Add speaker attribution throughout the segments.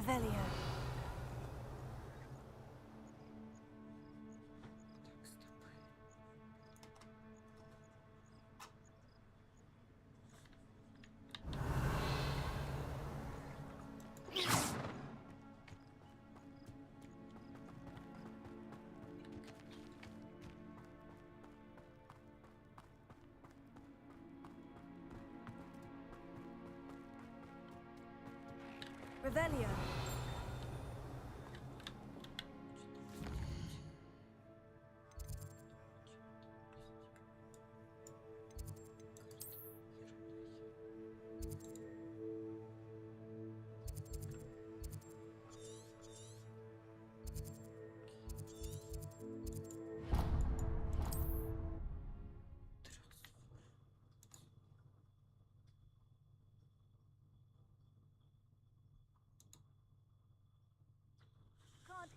Speaker 1: Revelio. Revelio.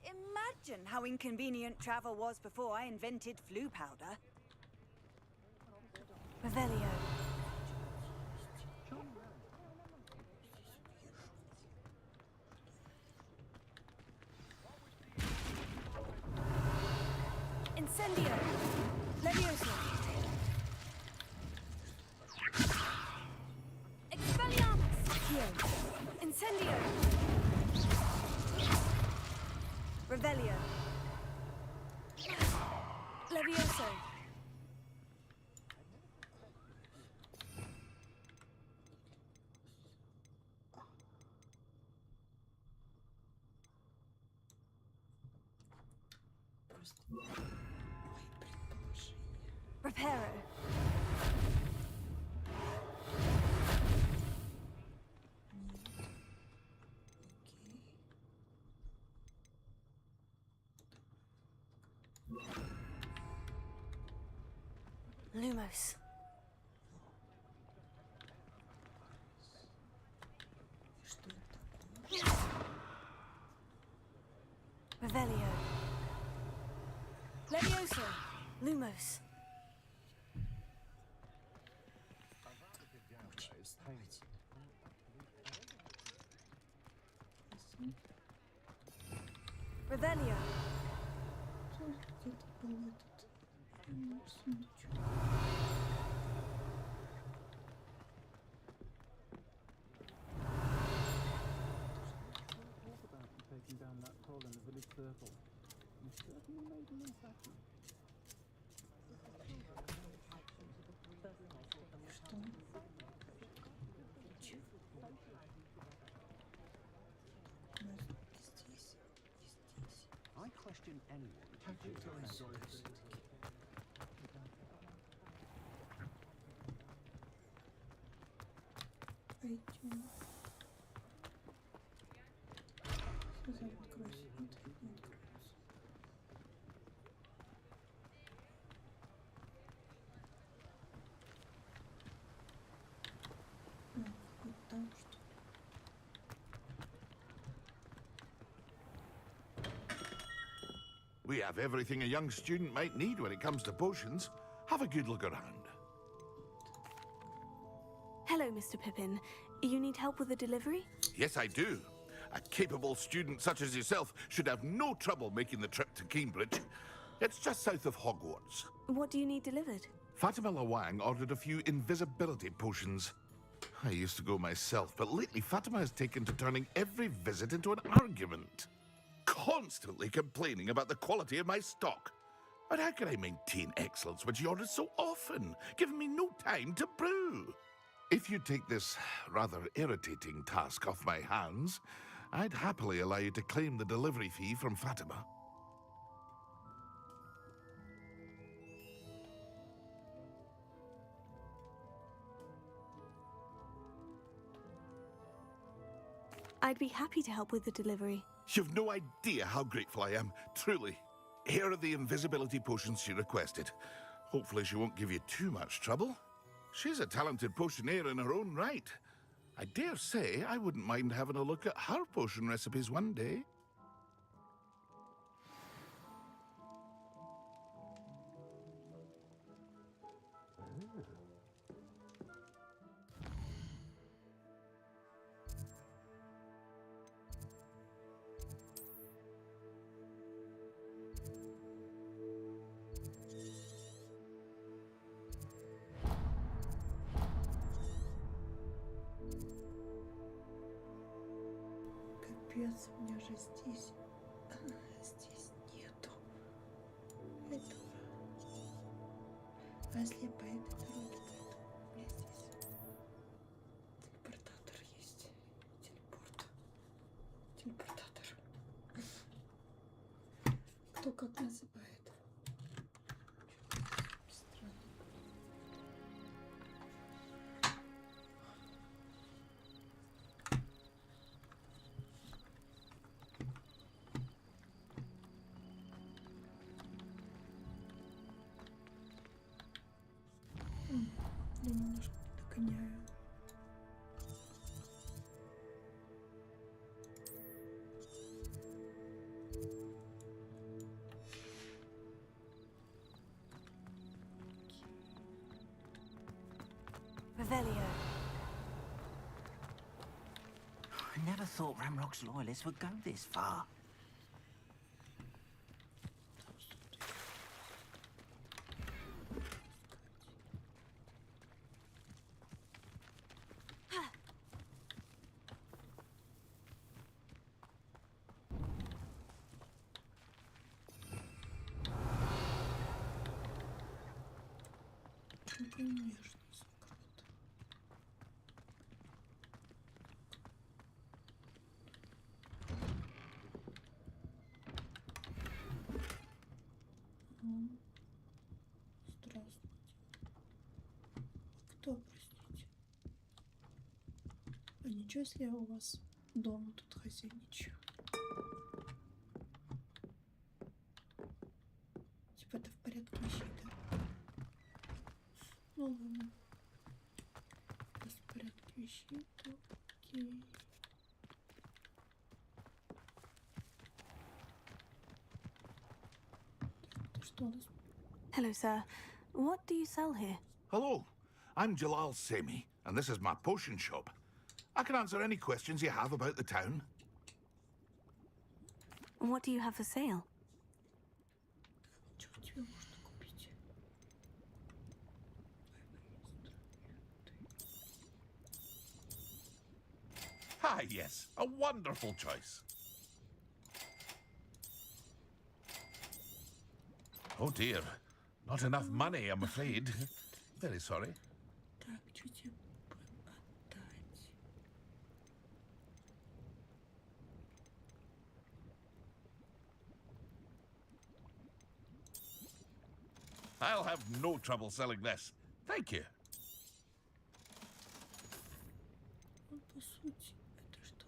Speaker 1: Imagine how inconvenient travel was before I invented flu powder. Revelio. Incendio. Levioso. Expelliarmus. Accio. Incendio. Revelio. Levioso. Reparo. Lumos. Revelio. Levioso. Lumos. Revelio.
Speaker 2: Taking down that hole in the village circle. You certainly made an impression. I question anyone who thinks I enjoy this.
Speaker 3: We have everything a young student might need when it comes to potions. Have a good look around.
Speaker 1: Hello, Mr. Pippin. You need help with a delivery?
Speaker 3: Yes, I do. A capable student such as yourself should have no trouble making the trip to Cambridge. It's just south of Hogwarts.
Speaker 1: What do you need delivered?
Speaker 3: Fatima Lawang ordered a few invisibility potions. I used to go myself, but lately Fatima has taken to turning every visit into an argument. Constantly complaining about the quality of my stock. But how can I maintain excellence when she orders so often, giving me no time to brew? If you take this rather irritating task off my hands, I'd happily allow you to claim the delivery fee from Fatima.
Speaker 1: I'd be happy to help with the delivery.
Speaker 3: You've no idea how grateful I am, truly. Here are the invisibility potions she requested. Hopefully she won't give you too much trouble. She's a talented potioneer in her own right. I dare say I wouldn't mind having a look at her potion recipes one day.
Speaker 4: Капец, у меня же здесь... здесь нету этого. А если я по этой дороге пойду? У меня здесь телепортатор есть. Телепортатор. Кто как называет? Странно. Я немножко догоняю.
Speaker 1: Revelio.
Speaker 5: I never thought Ramrock's loyalists would go this far.
Speaker 4: Ну, конечно, закрыто. Здравствуйте. Кто, простите? А ничего, если я у вас дома тут хозяйничаю? Типа это в порядке вещей, да? Ну ладно. Если в порядке вещей, то окей. Так, это что у нас?
Speaker 1: Hello, sir. What do you sell here?
Speaker 3: Hello, I'm Jalal Semi, and this is my potion shop. I can answer any questions you have about the town.
Speaker 1: What do you have for sale?
Speaker 4: Что у тебя можно купить?
Speaker 3: Ah, yes, a wonderful choice. Oh dear, not enough money, I'm afraid. Very sorry.
Speaker 4: Так, что тебе отдать?
Speaker 3: I'll have no trouble selling this. Thank you.
Speaker 4: Ну, по сути, это что?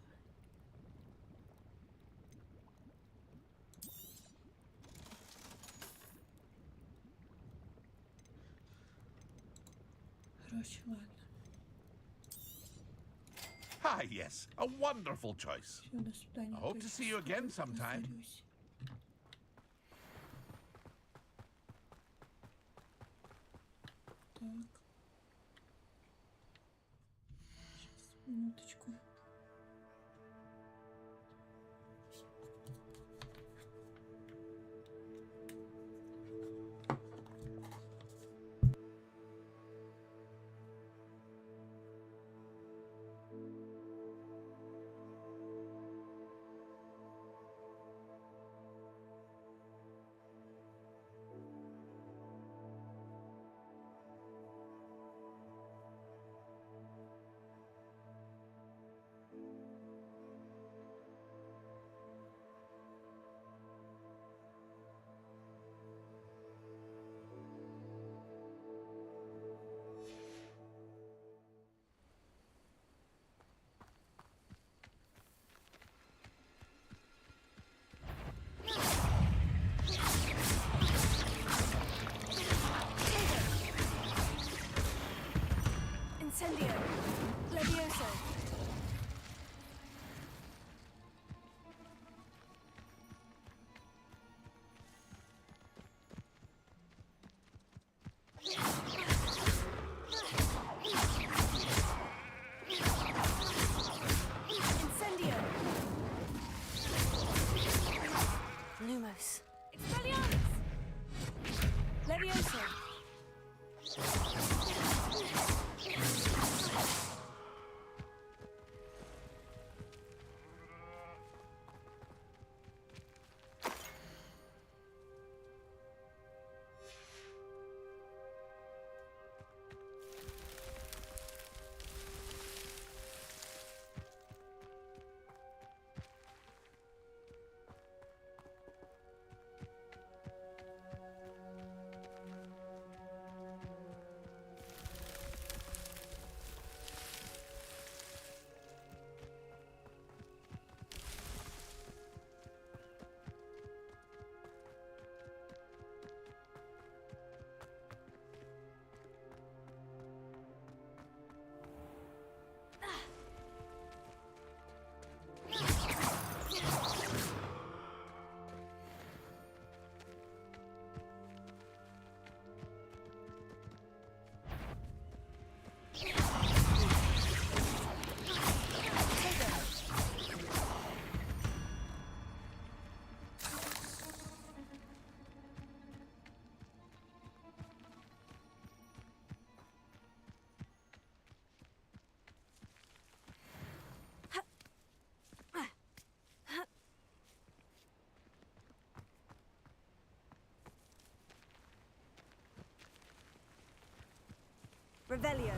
Speaker 4: Короче, ладно.
Speaker 3: Ah, yes, a wonderful choice.
Speaker 4: Все, до свидания.
Speaker 3: I hope to see you again sometime.
Speaker 4: Повторюсь. Так. Сейчас, минуточку.
Speaker 1: Revelio.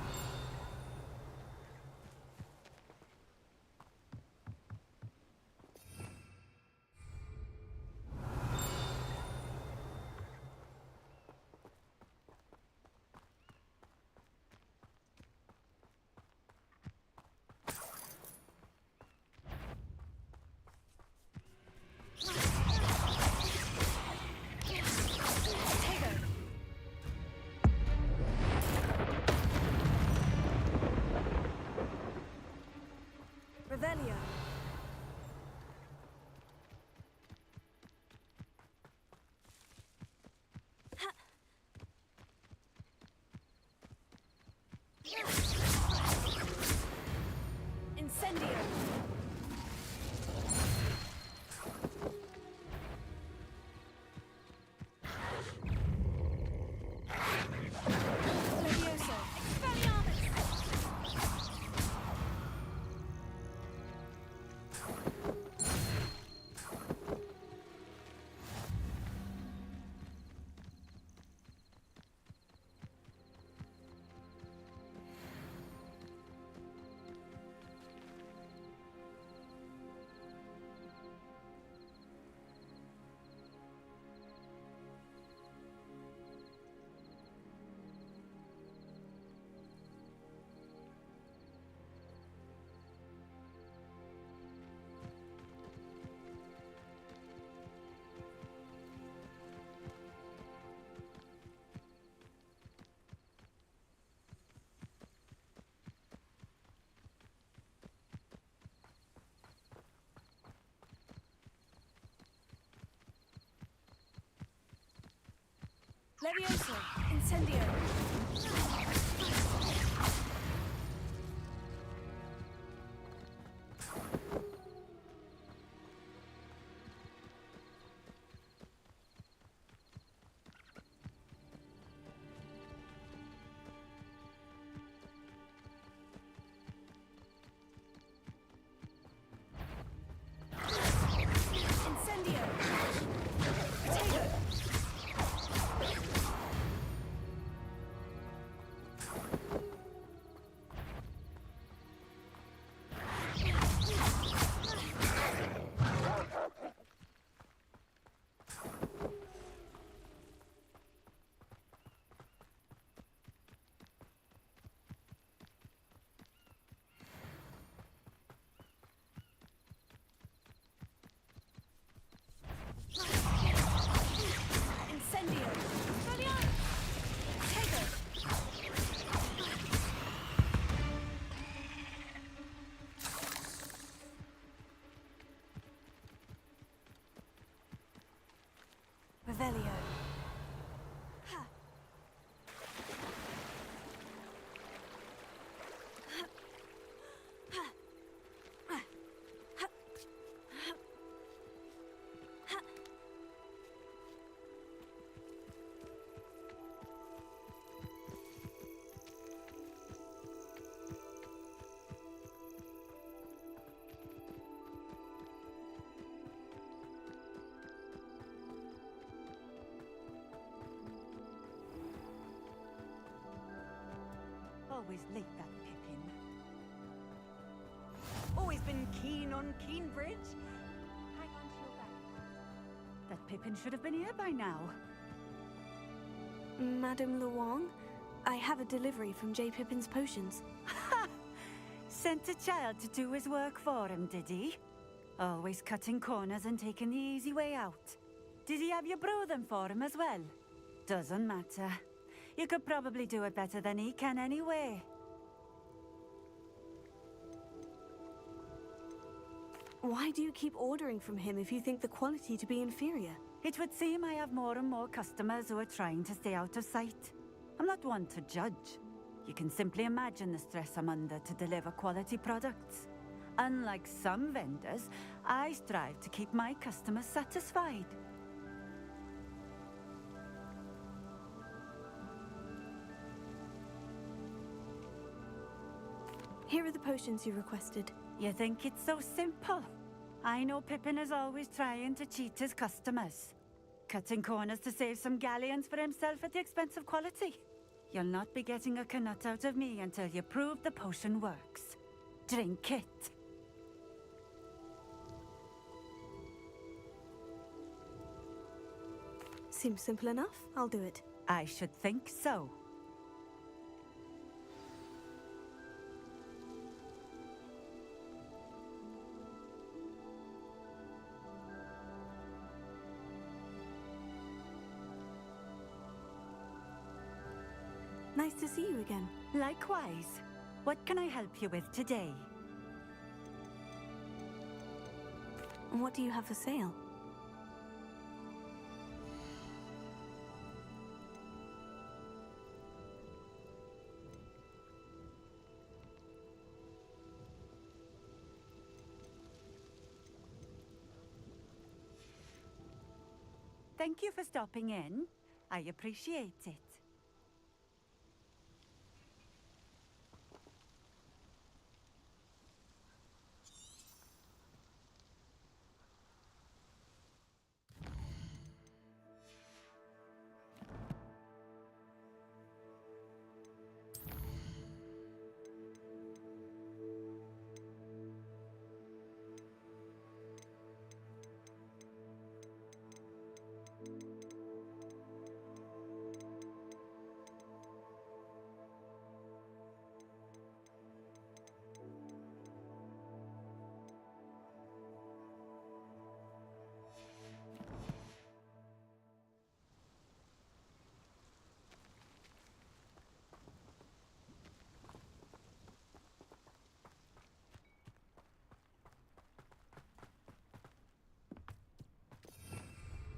Speaker 1: Revelio. Incendio. Levioso. Expelliarmus. Levioso. Incendio. Incendio. Potato. Incendio. Expelliarmus. Potato. Revelio.
Speaker 6: Always late, that Pippin.
Speaker 1: Always been keen on Keenbridge. Hang on to your back.
Speaker 6: That Pippin should have been here by now.
Speaker 7: Madame Luong, I have a delivery from J. Pippin's Potions.
Speaker 6: Ha! Sent a child to do his work for him, did he? Always cutting corners and taking the easy way out. Did he have you brew them for him as well? Doesn't matter. You could probably do it better than he can anyway.
Speaker 7: Why do you keep ordering from him if you think the quality to be inferior?
Speaker 6: It would seem I have more and more customers who are trying to stay out of sight. I'm not one to judge. You can simply imagine the stress I'm under to deliver quality products. Unlike some vendors, I strive to keep my customers satisfied.
Speaker 7: Here are the potions you requested.
Speaker 6: You think it's so simple? I know Pippin is always trying to cheat his customers. Cutting corners to save some galleons for himself at the expense of quality. You'll not be getting a canut out of me until you prove the potion works. Drink it.
Speaker 7: Seems simple enough. I'll do it.
Speaker 6: I should think so.
Speaker 7: Nice to see you again.
Speaker 6: Likewise. What can I help you with today?
Speaker 7: And what do you have for sale?
Speaker 6: Thank you for stopping in. I appreciate it.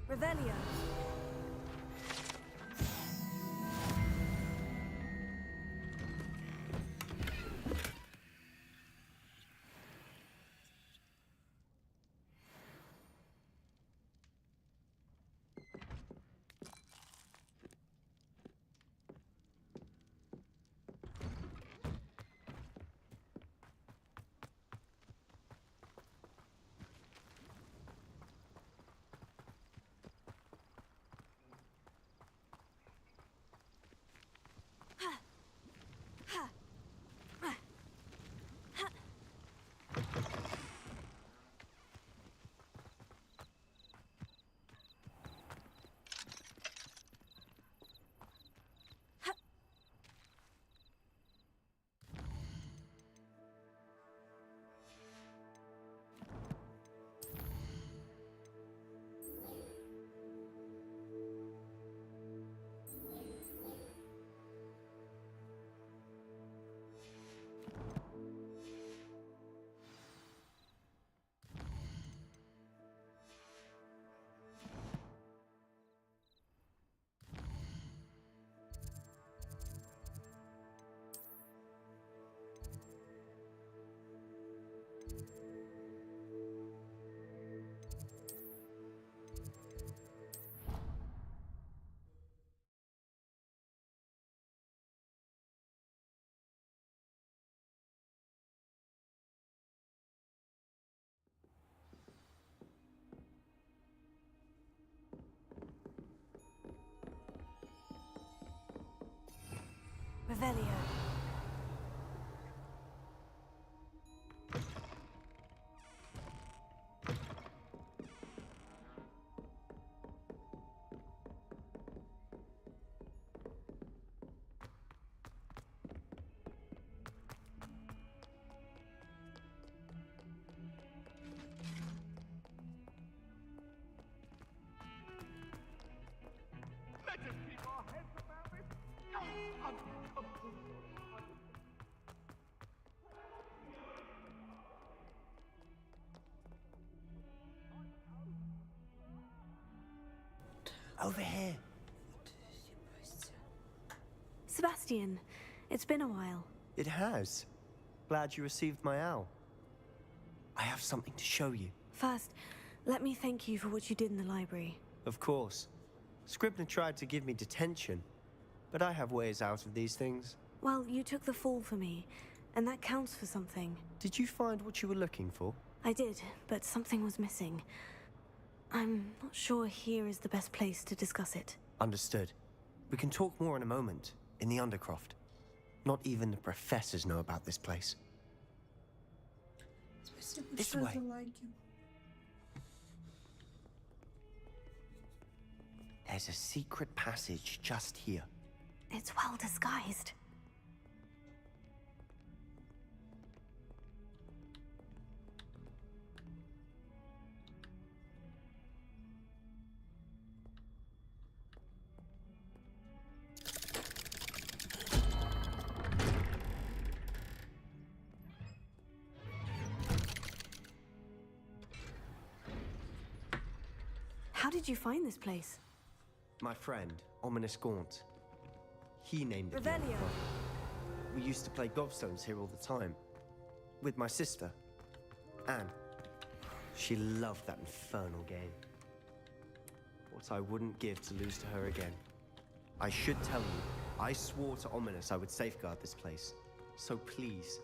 Speaker 7: Revelio. Revelio.
Speaker 3: Let us keep our heads about it.
Speaker 5: Over here.
Speaker 7: Sebastian, it's been a while.
Speaker 8: It has. Glad you received my owl. I have something to show you.
Speaker 7: First, let me thank you for what you did in the library.
Speaker 8: Of course. Scribner tried to give me detention, but I have ways out of these things.
Speaker 7: Well, you took the fall for me, and that counts for something.
Speaker 8: Did you find what you were looking for?
Speaker 7: I did, but something was missing. I'm not sure here is the best place to discuss it.
Speaker 8: Understood. We can talk more in a moment. in the Undercroft. Not even the professors know about this place.
Speaker 4: Спасибо
Speaker 8: This
Speaker 4: большое
Speaker 8: way.
Speaker 4: за лайки.
Speaker 8: There's a secret passage just here.
Speaker 7: It's well disguised. How did you find this place?
Speaker 8: My friend, Ominous Gaunt. He named it.
Speaker 7: Revelio.
Speaker 8: We used to play gobstones here all the time. With my sister, Anne. She loved that infernal game. What I wouldn't give to lose to her again. I should tell you, I swore to Ominous I would safeguard this place. So please,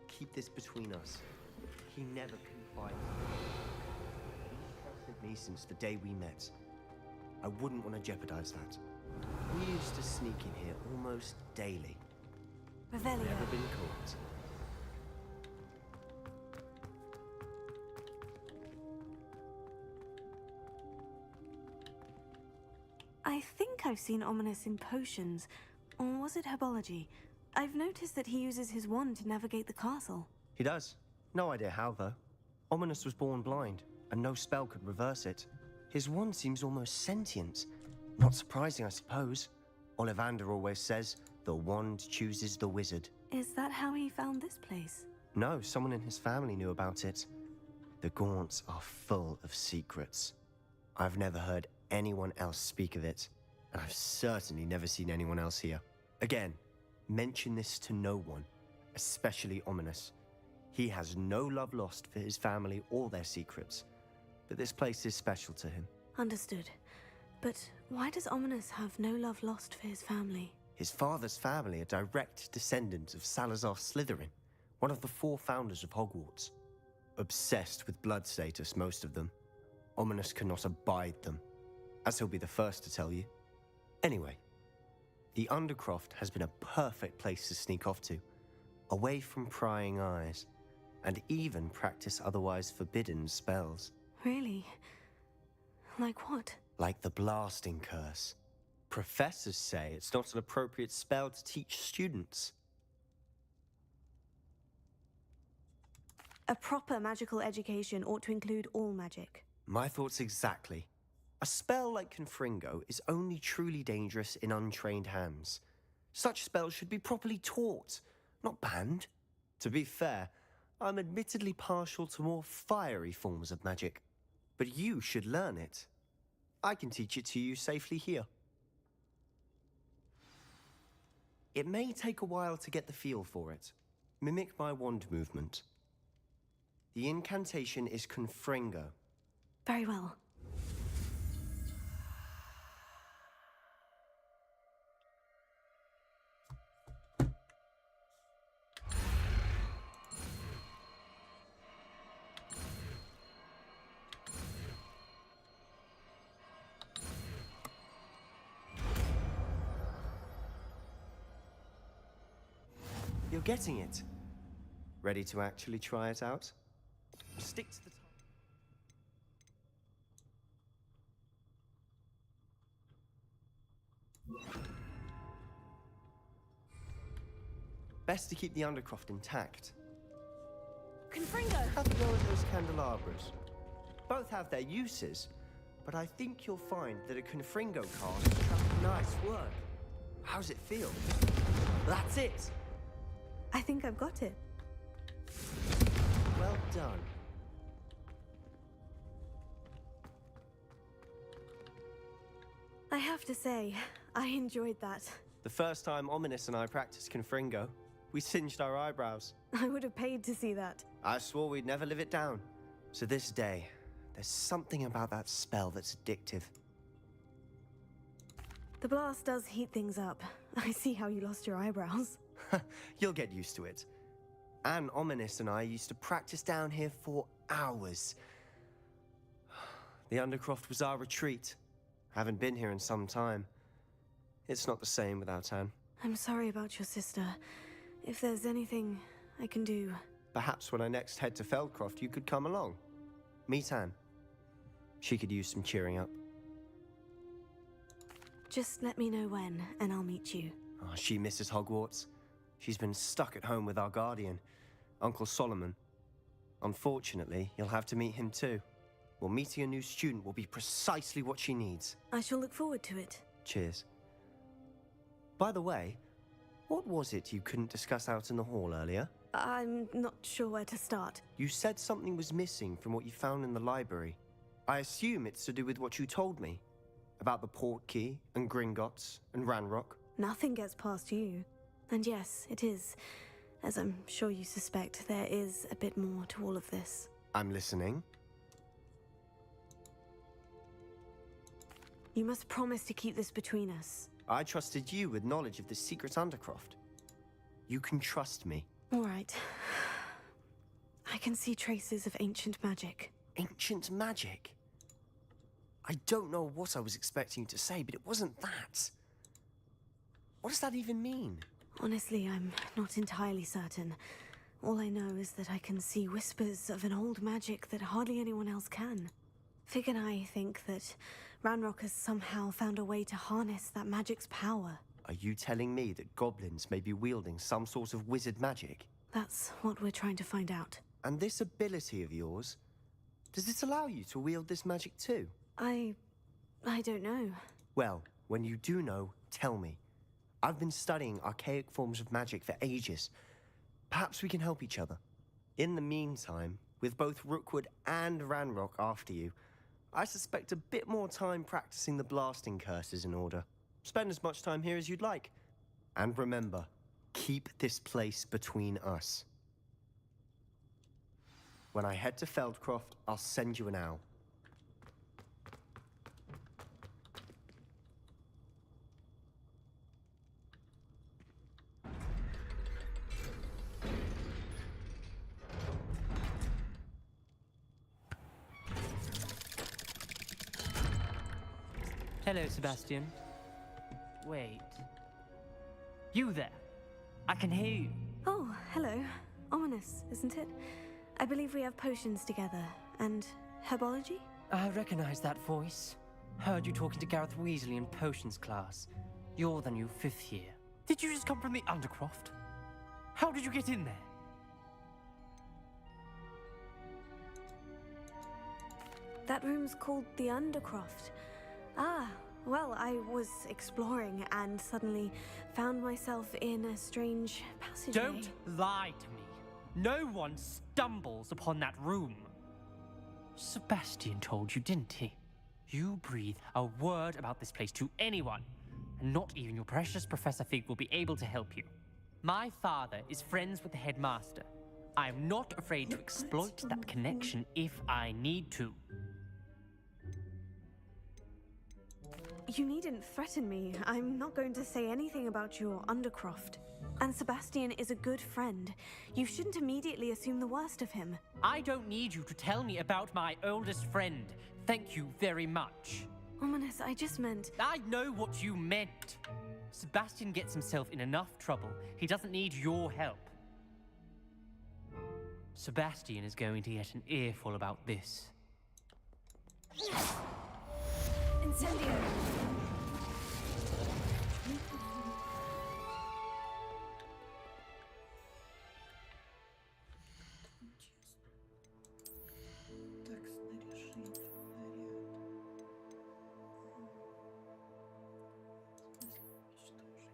Speaker 8: keep this between us. He never confided in me. He trusted me since the day we met. I wouldn't want to jeopardize that. We used to sneak in here almost daily.
Speaker 7: Revelio.
Speaker 8: Never been caught.
Speaker 7: I think I've seen Ominous in potions. Or was it herbology? I've noticed that he uses his wand to navigate the castle.
Speaker 8: He does. No idea how, though. Ominous was born blind, and no spell could reverse it. His wand seems almost sentient. Not surprising, I suppose. Ollivander always says, the wand chooses the wizard.
Speaker 7: Is that how he found this place?
Speaker 8: No, someone in his family knew about it. The Gaunts are full of secrets. I've never heard anyone else speak of it, and I've certainly never seen anyone else here. Again, mention this to no one, especially Ominous. He has no love lost for his family or their secrets, but this place is special to him.
Speaker 7: Understood. But why does Ominous have no love lost for his family?
Speaker 8: His father's family are direct descendants of Salazar Slytherin, one of the 4 founders of Hogwarts. Obsessed with blood status, most of them. Ominous cannot abide them, as he'll be the first to tell you. Anyway, the Undercroft has been a perfect place to sneak off to, away from prying eyes, and even practice otherwise forbidden spells.
Speaker 7: Really? Like what?
Speaker 8: Like the blasting curse. Professors say it's not an appropriate spell to teach students.
Speaker 7: A proper magical education ought to include all magic.
Speaker 8: My thoughts exactly. A spell like Confringo is only truly dangerous in untrained hands. Such spells should be properly taught, not banned. To be fair, I'm admittedly partial to more fiery forms of magic. But you should learn it. I can teach it to you safely here. It may take a while to get the feel for it. Mimic my wand movement. The incantation is Confringo.
Speaker 7: Very well.
Speaker 8: You're getting it. Ready to actually try it out? Stick to the best to keep the Undercroft intact.
Speaker 7: Confringo!
Speaker 8: Have a go at those candelabras. Both have their uses, but I think you'll find that a Confringo card is nice work. How's it feel? That's it!
Speaker 7: I think I've got it.
Speaker 8: Well done.
Speaker 7: I have to say, I enjoyed that.
Speaker 8: The first time Ominous and I practiced Confringo, we singed our eyebrows.
Speaker 7: I would have paid to see that.
Speaker 8: I swore we'd never live it down. To this day, there's something about that spell that's addictive.
Speaker 7: The blast does heat things up. I see how you lost your eyebrows.
Speaker 8: You'll get used to it. Anne, Ominous and I used to practice down here for hours. The Undercroft was our retreat. Haven't been here in some time. It's not the same without Anne.
Speaker 7: I'm sorry about your sister. If there's anything I can do...
Speaker 8: Perhaps when I next head to Feldcroft, you could come along. Meet Anne. She could use some cheering up.
Speaker 7: Just let me know when, and I'll meet you.
Speaker 8: Oh, she misses Hogwarts. She's been stuck at home with our guardian, Uncle Solomon. Unfortunately, you'll have to meet him too. Well, meeting a new student will be precisely what she needs.
Speaker 7: I shall look forward to it.
Speaker 8: Cheers. By the way, what was it you couldn't discuss out in the hall earlier?
Speaker 7: I'm not sure where to start.
Speaker 8: You said something was missing from what you found in the library. I assume it's to do with what you told me. About the Portkey, and Gringotts, and Ranrock.
Speaker 7: Nothing gets past you. And yes, it is. As I'm sure you suspect, there is a bit more to all of this.
Speaker 8: I'm listening.
Speaker 7: You must promise to keep this between us.
Speaker 8: I trusted you with knowledge of the secret Undercroft. You can trust me.
Speaker 7: All right. I can see traces of ancient magic.
Speaker 8: Ancient magic? I don't know what I was expecting you to say, but it wasn't that. What does that even mean?
Speaker 7: Honestly, I'm not entirely certain. All I know is that I can see whispers of an old magic that hardly anyone else can. Fig and I think that Ranrock has somehow found a way to harness that magic's power.
Speaker 8: Are you telling me that goblins may be wielding some sort of wizard magic?
Speaker 7: That's what we're trying to find out.
Speaker 8: And this ability of yours, does it allow you to wield this magic too?
Speaker 7: I don't know.
Speaker 8: Well, when you do know, tell me. I've been studying archaic forms of magic for ages. Perhaps we can help each other. In the meantime, with both Rookwood and Ranrock after you, I suspect a bit more time practicing the blasting curse is in order. Spend as much time here as you'd like. And remember, keep this place between us. When I head to Feldcroft, I'll send you an owl.
Speaker 9: Hello, Sebastian. Wait. You there? I can hear you.
Speaker 7: Oh, hello. Ominous, isn't it? I believe we have potions together. And herbology?
Speaker 9: I recognize that voice. Heard you talking to Gareth Weasley in potions class. You're the new 5th year. Did you just come from the Undercroft? How did you get in there?
Speaker 7: That room's called the Undercroft. Ah, well, I was exploring and suddenly found myself in a strange passageway.
Speaker 9: Don't lie to me. No one stumbles upon that room. Sebastian told you, didn't he? You breathe a word about this place to anyone, and not even your precious Professor Fig will be able to help you. My father is friends with the headmaster. I am not afraid to exploit that connection if I need to.
Speaker 7: You needn't threaten me. I'm not going to say anything about your Undercroft. And Sebastian is a good friend. You shouldn't immediately assume the worst of him.
Speaker 9: I don't need you to tell me about my oldest friend. Thank you very much.
Speaker 7: Ominous, I just meant...
Speaker 9: I know what you meant. Sebastian gets himself in enough trouble. He doesn't need your help. Sebastian is going to get an earful about this.
Speaker 7: Incendio!
Speaker 4: Так, снаряжение, наряд. В смысле, уничтожить.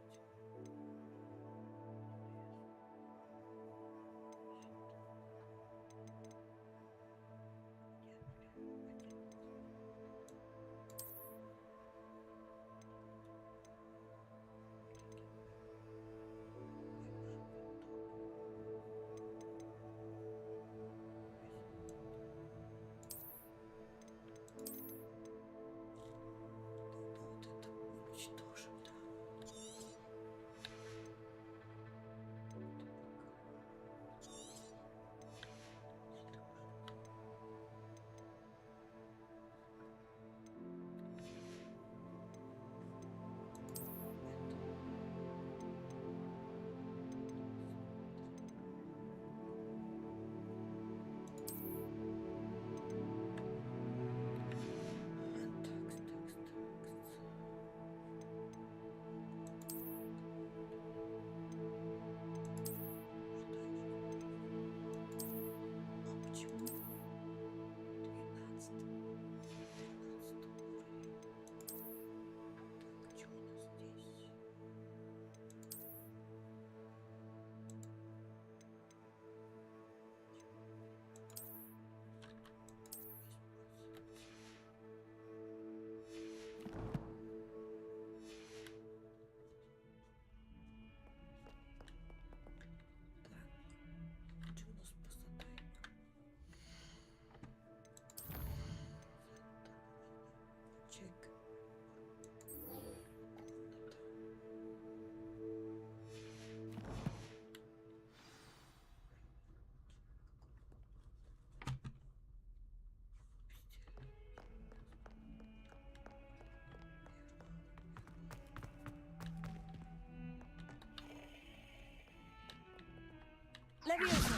Speaker 1: Leviosa!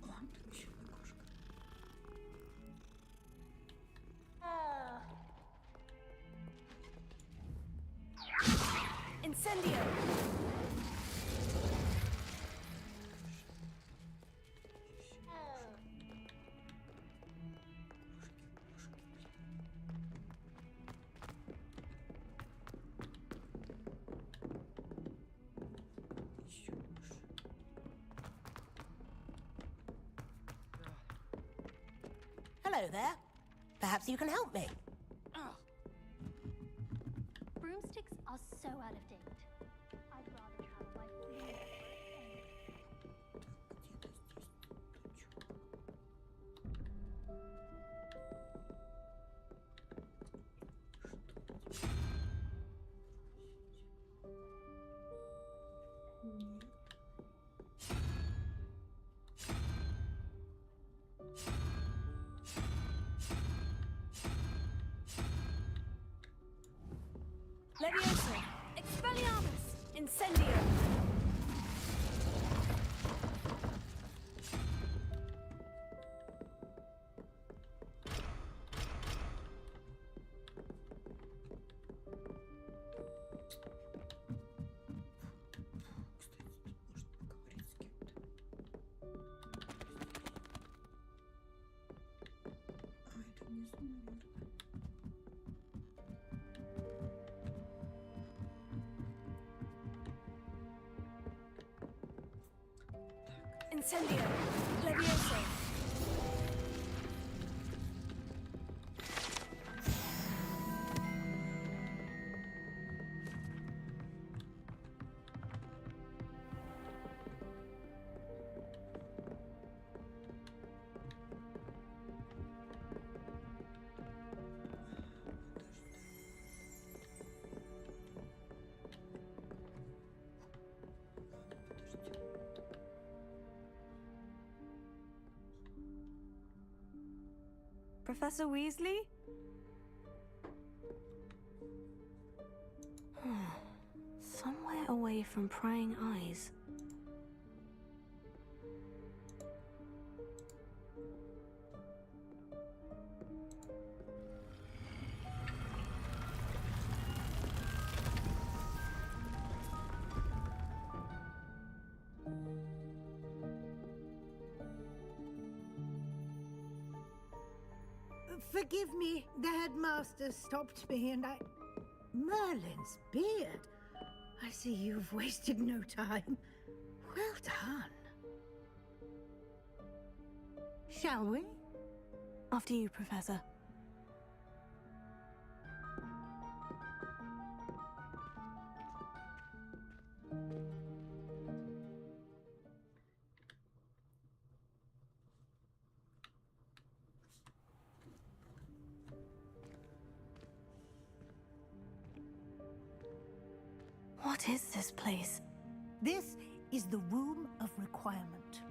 Speaker 4: Он там еще окошко.
Speaker 1: Incendio!
Speaker 10: Hello there. Perhaps you can help me.
Speaker 11: Broomsticks are so out of date. I'd rather travel by foot.
Speaker 1: Leviosa! Expelliarmus! Incendio! Incendio! Leviosa!
Speaker 6: Professor Weasley?
Speaker 7: Somewhere away from prying eyes.
Speaker 12: Forgive me, the headmaster stopped me and I... Merlin's beard. I see you've wasted no time. Well done. Shall we?
Speaker 7: After you, Professor. What is this place?
Speaker 12: This is the Room of Requirement.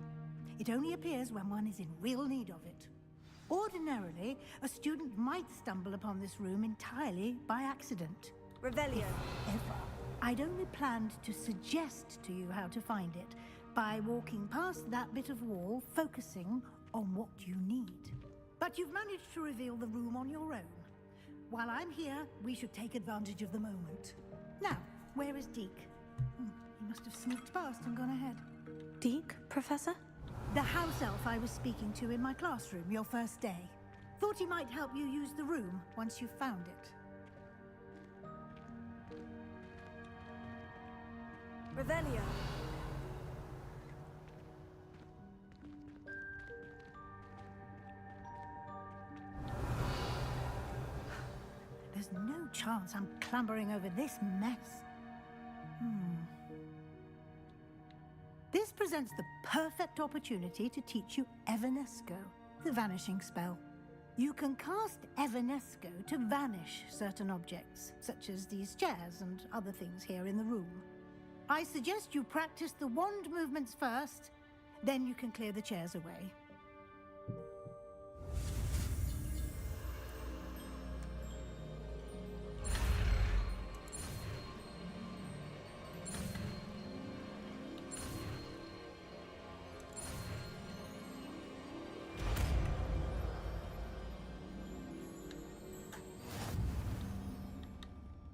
Speaker 12: It only appears when one is in real need of it. Ordinarily, a student might stumble upon this room entirely by accident.
Speaker 1: Revelio!
Speaker 12: Ever. I'd only planned to suggest to you how to find it by walking past that bit of wall, focusing on what you need. But you've managed to reveal the room on your own. While I'm here, we should take advantage of the moment. Now, where is Deke? He must have sneaked past and gone ahead.
Speaker 7: Deke, Professor?
Speaker 12: The house elf I was speaking to in my classroom your first day. Thought he might help you use the room once you've found it.
Speaker 1: Revelio!
Speaker 12: There's no chance I'm clambering over this mess. This presents the perfect opportunity to teach you Evanesco, the vanishing spell. You can cast Evanesco to vanish certain objects, such as these chairs and other things here in the room. I suggest you practice the wand movements first, then you can clear the chairs away.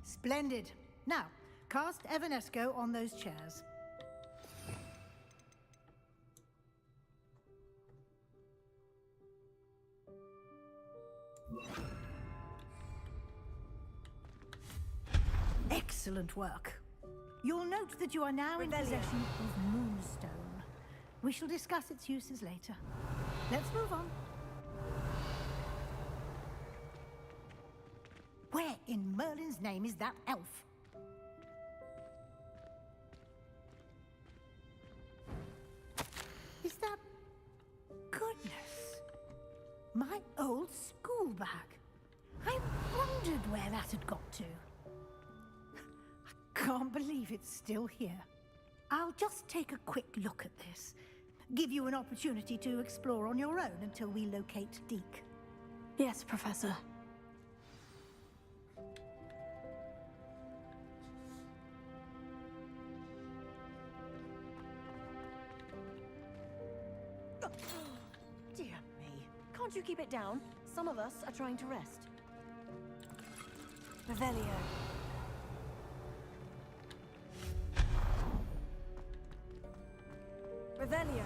Speaker 12: Splendid. Now, cast Evanesco on those chairs. Excellent work. You'll note that you are now in possession of Moonstone. We shall discuss its uses later. Let's move on. Where in Merlin's name is that elf? Is that... Goodness. My old school bag. I wondered where that had got to. I can't believe it's still here. I'll just take a quick look at this. Give you an opportunity to explore on your own until we locate Deke.
Speaker 7: Yes, Professor.
Speaker 13: Dear me. Can't you keep it down? Some of us are trying to rest.
Speaker 7: Revelio. Revelio.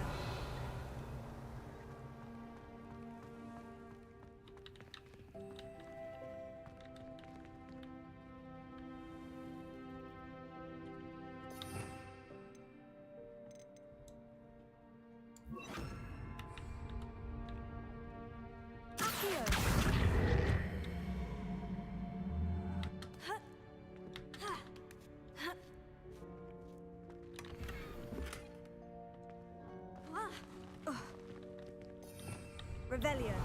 Speaker 7: Revelio.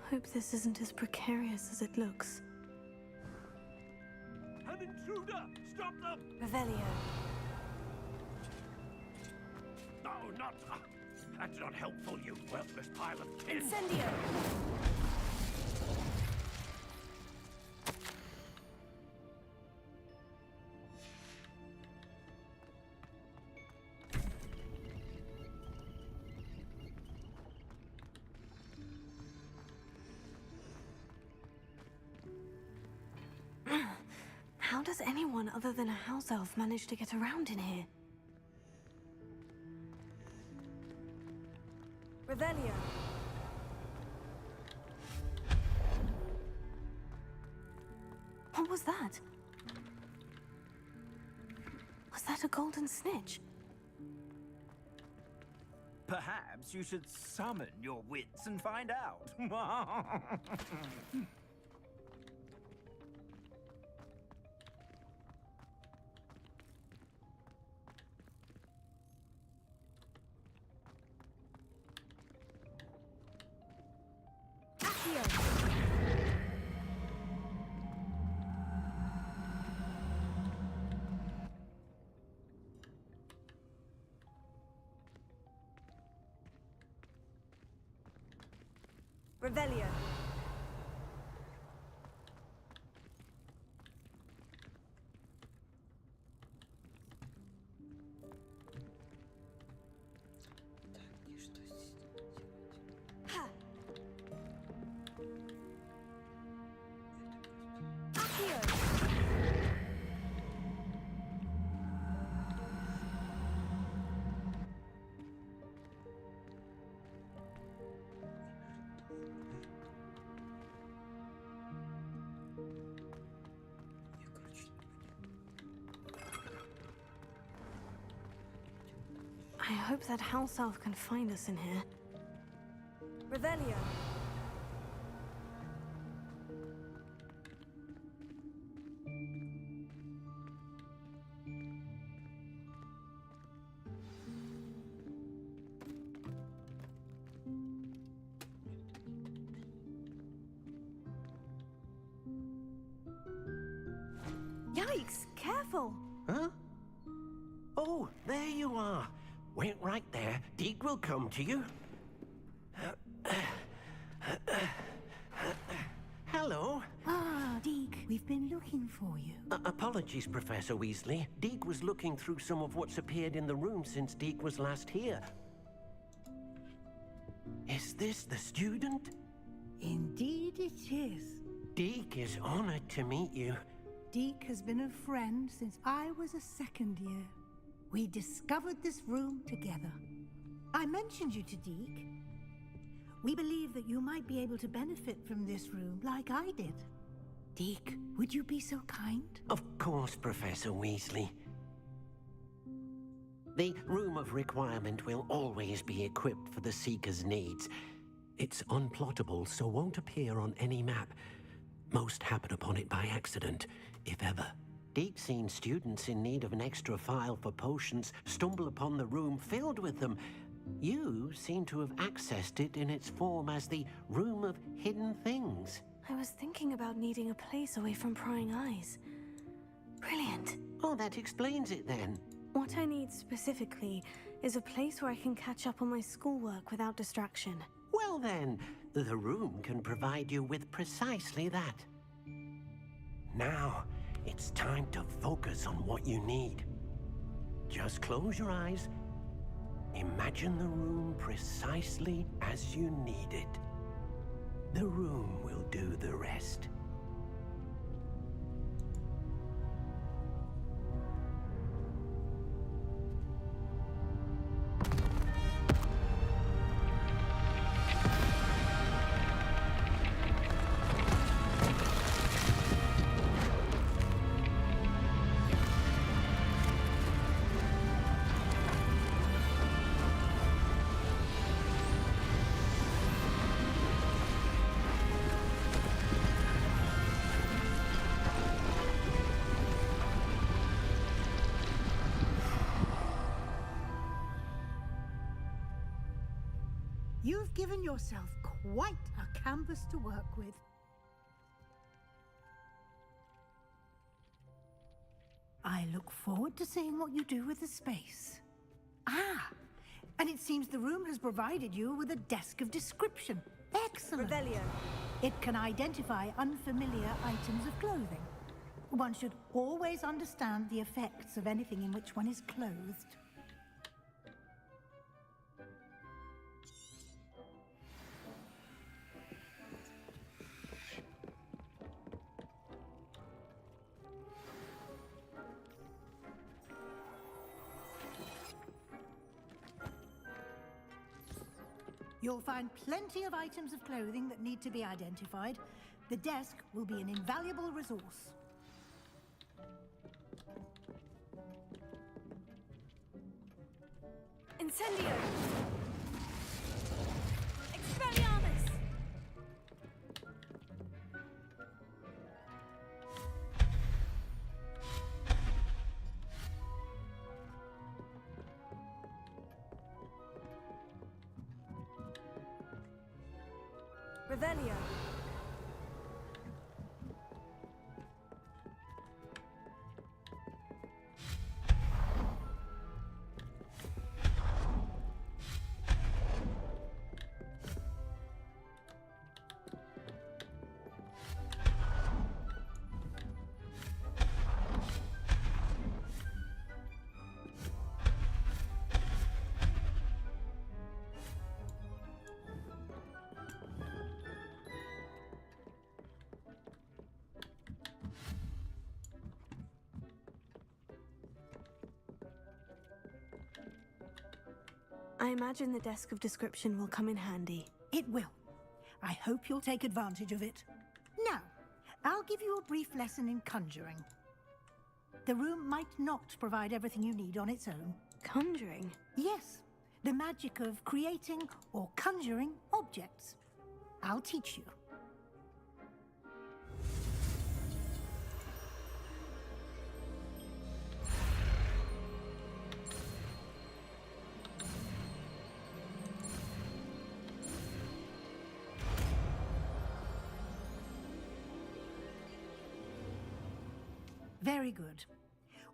Speaker 7: Hope this isn't as precarious as it looks.
Speaker 14: An intruder! Stop them!
Speaker 7: Revelio.
Speaker 14: No, not... that's not helpful, you worthless pile of tin!
Speaker 7: Incendio! How does anyone other than a house elf manage to get around in here? Revelio. What was that? Was that a golden snitch?
Speaker 15: Perhaps you should summon your wits and find out.
Speaker 7: Revelio. I hope that house elf can find us in here. Revelio. Yikes! Careful!
Speaker 14: Huh? Oh, there you are. Wait right there. Deke will come to you. Hello.
Speaker 12: Ah, Deke, we've been looking for you.
Speaker 14: Apologies, Professor Weasley. Deke was looking through some of what's appeared in the room since Deke was last here. Is this the student?
Speaker 12: Indeed it is.
Speaker 14: Deke is honored to meet you.
Speaker 12: Deke has been a friend since I was a second year. We discovered this room together. I mentioned you to Deke. We believe that you might be able to benefit from this room like I did. Deke, would you be so kind?
Speaker 14: Of course, Professor Weasley. The Room of Requirement will always be equipped for the Seeker's needs. It's unplottable, so won't appear on any map. Most happen upon it by accident, if ever. Deke's seen students in need of an extra file for potions stumble upon the room filled with them. You seem to have accessed it in its form as the Room of Hidden Things.
Speaker 7: I was thinking about needing a place away from prying eyes. Brilliant.
Speaker 14: Oh, that explains it then.
Speaker 7: What I need specifically is a place where I can catch up on my schoolwork without distraction.
Speaker 14: Well then, the room can provide you with precisely that. Now, it's time to focus on what you need. Just close your eyes. Imagine the room precisely as you need it. The room will do the rest.
Speaker 12: You've given yourself quite a canvas to work with. I look forward to seeing what you do with the space. Ah, and it seems the room has provided you with a desk of description. Excellent.
Speaker 13: Revelio.
Speaker 12: It can identify unfamiliar items of clothing. One should always understand the effects of anything in which one is clothed. You'll find plenty of items of clothing that need to be identified. The desk will be an invaluable resource.
Speaker 7: Incendio! Expelliarmus! Revelio. I imagine the desk of description will come in handy.
Speaker 12: It will. I hope you'll take advantage of it. Now, I'll give you a brief lesson in conjuring. The room might not provide everything you need on its own.
Speaker 7: Conjuring?
Speaker 12: Yes, the magic of creating or conjuring objects. I'll teach you. Very good.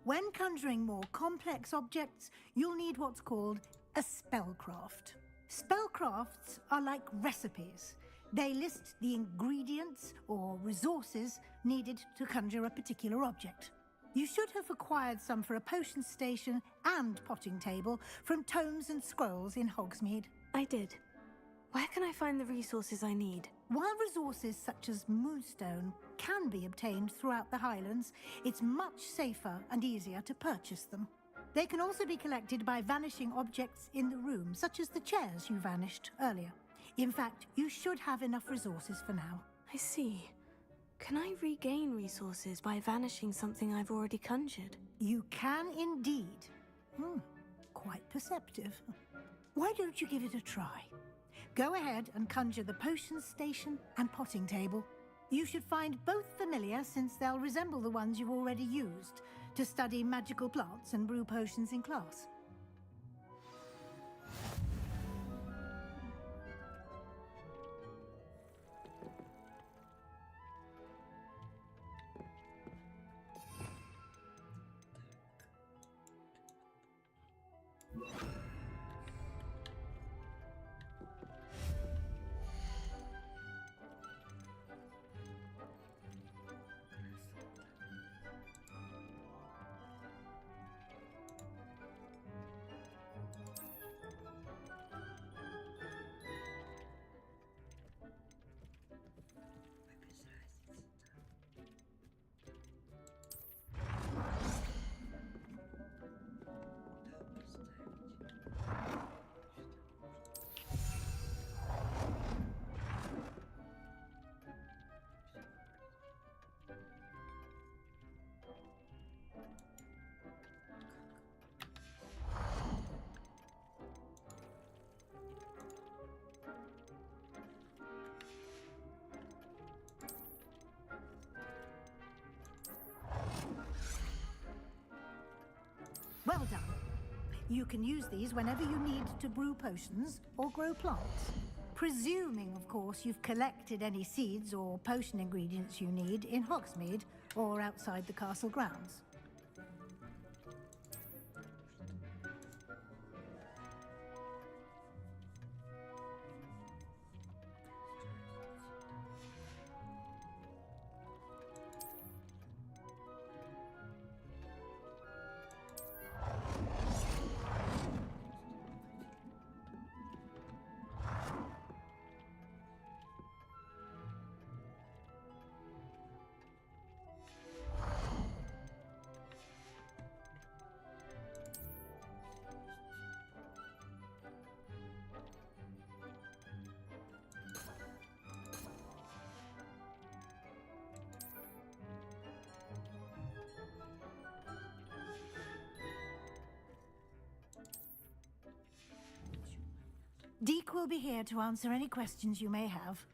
Speaker 12: When conjuring more complex objects, you'll need what's called a spellcraft. Spellcrafts are like recipes. They list the ingredients or resources needed to conjure a particular object. You should have acquired some for a potion station and potting table from tomes and scrolls in Hogsmeade.
Speaker 7: I did. Where can I find the resources I need?
Speaker 12: While resources such as moonstone can be obtained throughout the Highlands, it's much safer and easier to purchase them. They can also be collected by vanishing objects in the room, such as the chairs you vanished earlier. In fact, you should have enough resources for now.
Speaker 7: I see. Can I regain resources by vanishing something I've already conjured?
Speaker 12: You can indeed. Quite perceptive. Why don't you give it a try? Go ahead and conjure the potion station and potting table. You should find both familiar, since they'll resemble the ones you've already used to study magical plants and brew potions in class. Well done. You can use these whenever you need to brew potions or grow plants. Presuming, of course, you've collected any seeds or potion ingredients you need in Hogsmeade or outside the castle grounds. Deke will be here to answer any questions you may have.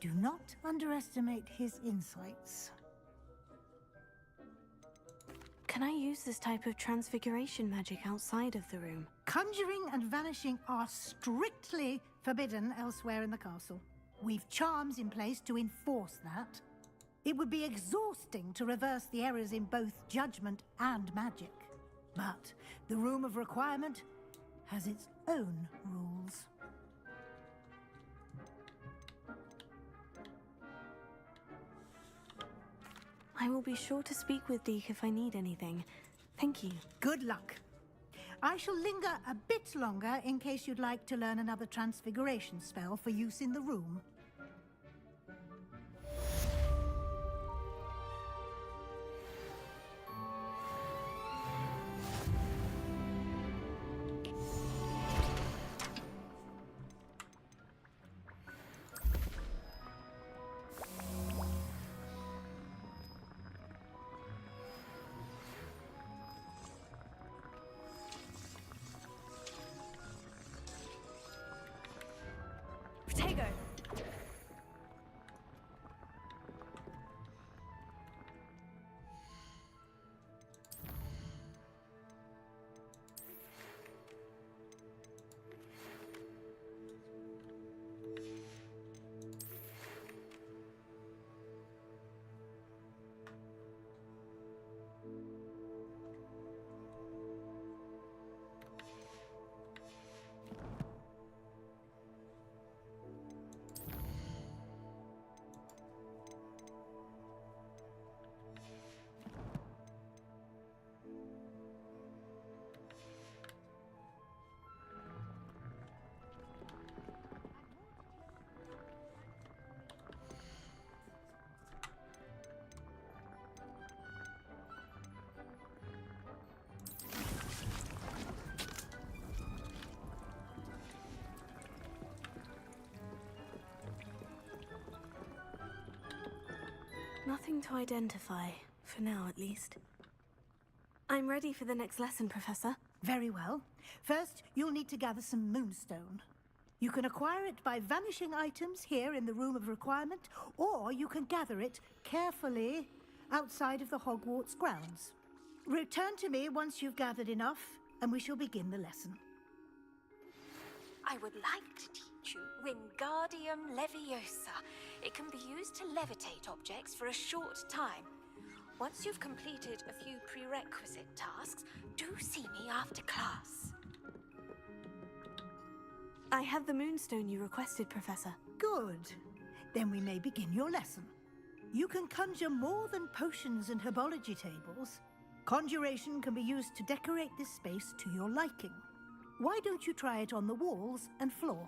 Speaker 12: Do not underestimate his insights.
Speaker 7: Can I use this type of transfiguration magic outside of the room?
Speaker 12: Conjuring and vanishing are strictly forbidden elsewhere in the castle. We've charms in place to enforce that. It would be exhausting to reverse the errors in both judgment and magic. But the Room of Requirement has its own rules.
Speaker 7: I will be sure to speak with Deke if I need anything. Thank you.
Speaker 12: Good luck. I shall linger a bit longer in case you'd like to learn another transfiguration spell for use in the room.
Speaker 7: something to identify, for now at least. I'm ready for the next lesson, Professor.
Speaker 12: Very well. First, you'll need to gather some moonstone. You can acquire it by vanishing items here in the Room of Requirement, or you can gather it carefully outside of the Hogwarts grounds. Return to me once you've gathered enough, and we shall begin the lesson.
Speaker 16: I would like to teach you Wingardium Leviosa. It can be used to levitate objects for a short time. Once you've completed a few prerequisite tasks, do see me after class.
Speaker 7: I have the moonstone you requested, Professor.
Speaker 12: Good. Then we may begin your lesson. You can conjure more than potions and herbology tables. Conjuration can be used to decorate this space to your liking. Why don't you try it on the walls and floor?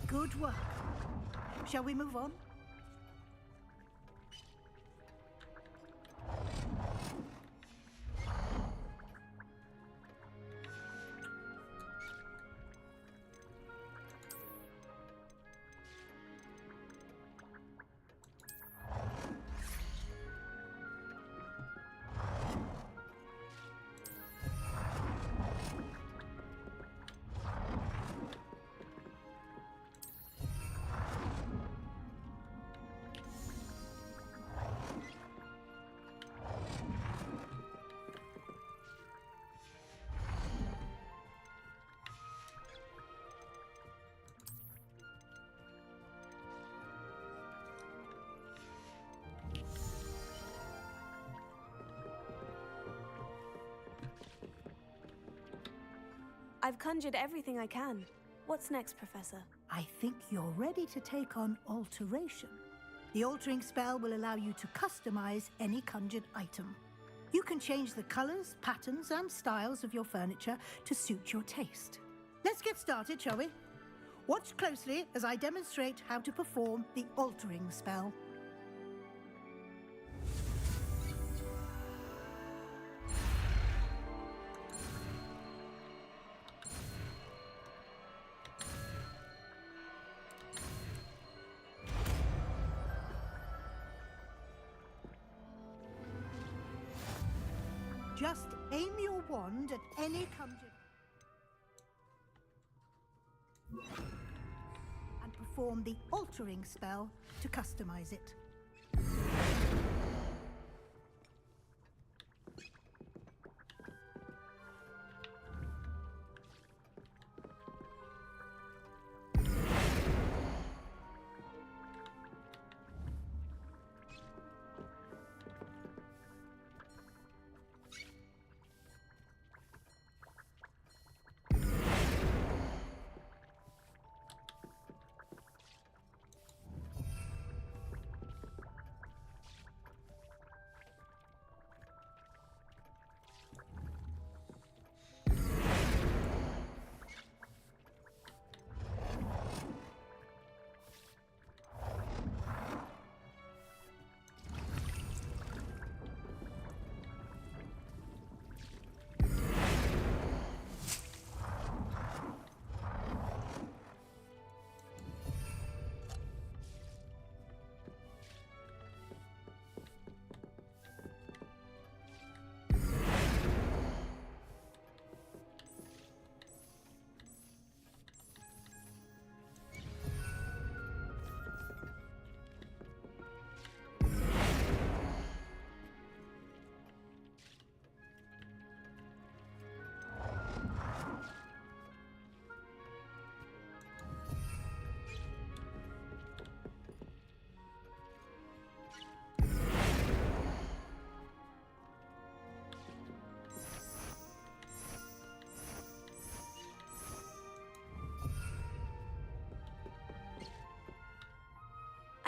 Speaker 12: Good work. Shall we move on?
Speaker 7: I've conjured everything I can. What's next, Professor?
Speaker 12: I think you're ready to take on alteration. The altering spell will allow you to customize any conjured item. You can change the colors, patterns, and styles of your furniture to suit your taste. Let's get started, shall we? Watch closely as I demonstrate how to perform the altering spell. Just aim your wand at any conjured and perform the altering spell to customize it.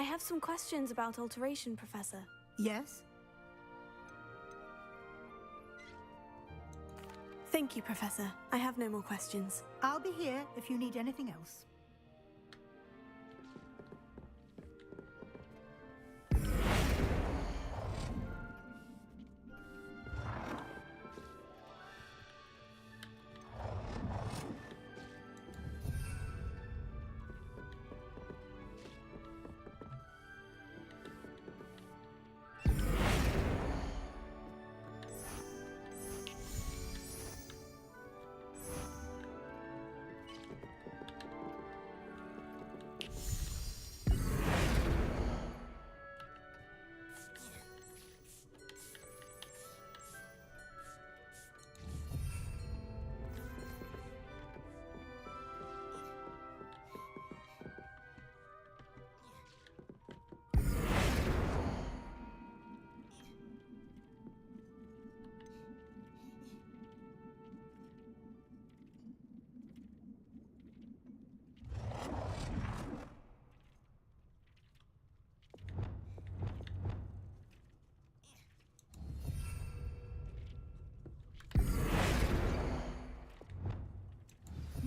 Speaker 7: I have some questions about alteration, Professor.
Speaker 12: Yes?
Speaker 7: Thank you, Professor. I have no more questions.
Speaker 12: I'll be here if you need anything else.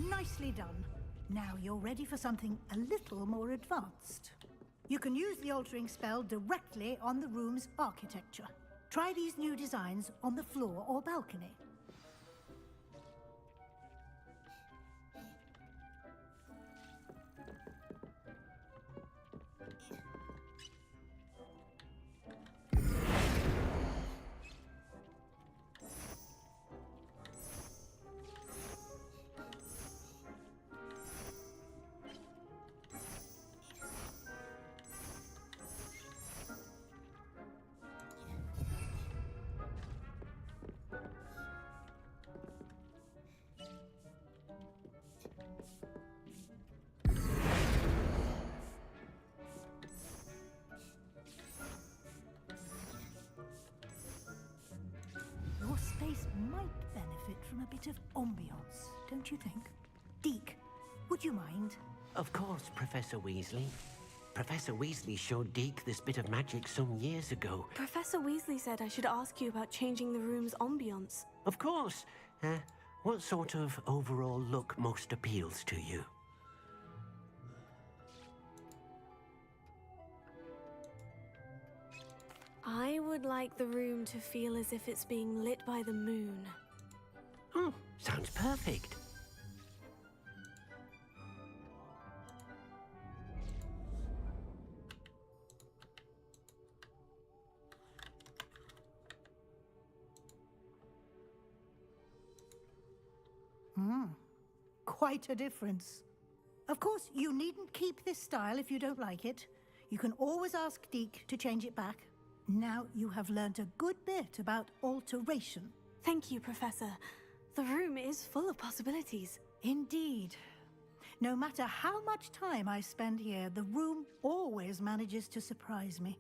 Speaker 12: Nicely done. Now you're ready for something a little more advanced. You can use the altering spell directly on the room's architecture. Try these new designs on the floor or balcony. Your space might benefit from a bit of ambiance, don't you think? Deke, would you mind?
Speaker 14: Of course, Professor Weasley. Professor Weasley showed Deke this bit of magic some years ago.
Speaker 7: Professor Weasley said I should ask you about changing the room's ambience.
Speaker 14: Of course. What sort of overall look most appeals to you?
Speaker 7: I would like the room to feel as if it's being lit by the moon.
Speaker 14: Oh, sounds perfect.
Speaker 12: Quite a difference. Of course, you needn't keep this style if you don't like it. You can always ask Deke to change it back. Now you have learnt a good bit about alteration.
Speaker 7: Thank you, Professor. The room is full of possibilities.
Speaker 12: Indeed. No matter how much time I spend here, the room always manages to surprise me.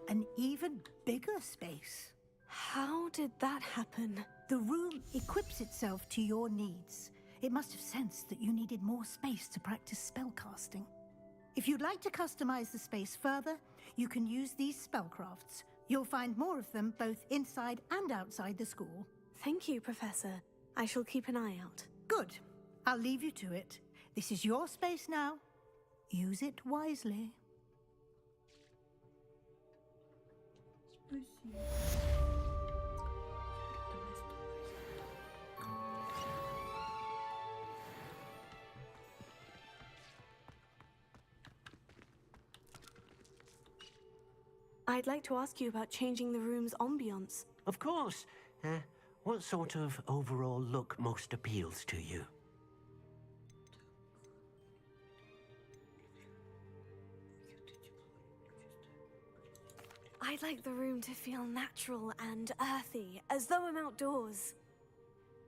Speaker 12: An even bigger space.
Speaker 7: How did that happen?
Speaker 12: The room equips itself to your needs. It must have sensed that you needed more space to practice spellcasting. If you'd like to customize the space further, you can use these spellcrafts. You'll find more of them both inside and outside the school.
Speaker 7: Thank you, Professor. I shall keep an eye out.
Speaker 12: Good. I'll leave you to it. This is your space now. Use it wisely.
Speaker 7: I'd like to ask you about changing the room's ambience.
Speaker 14: Of course. What sort of overall look most appeals to you?
Speaker 7: I'd like the room to feel natural and earthy, as though I'm outdoors.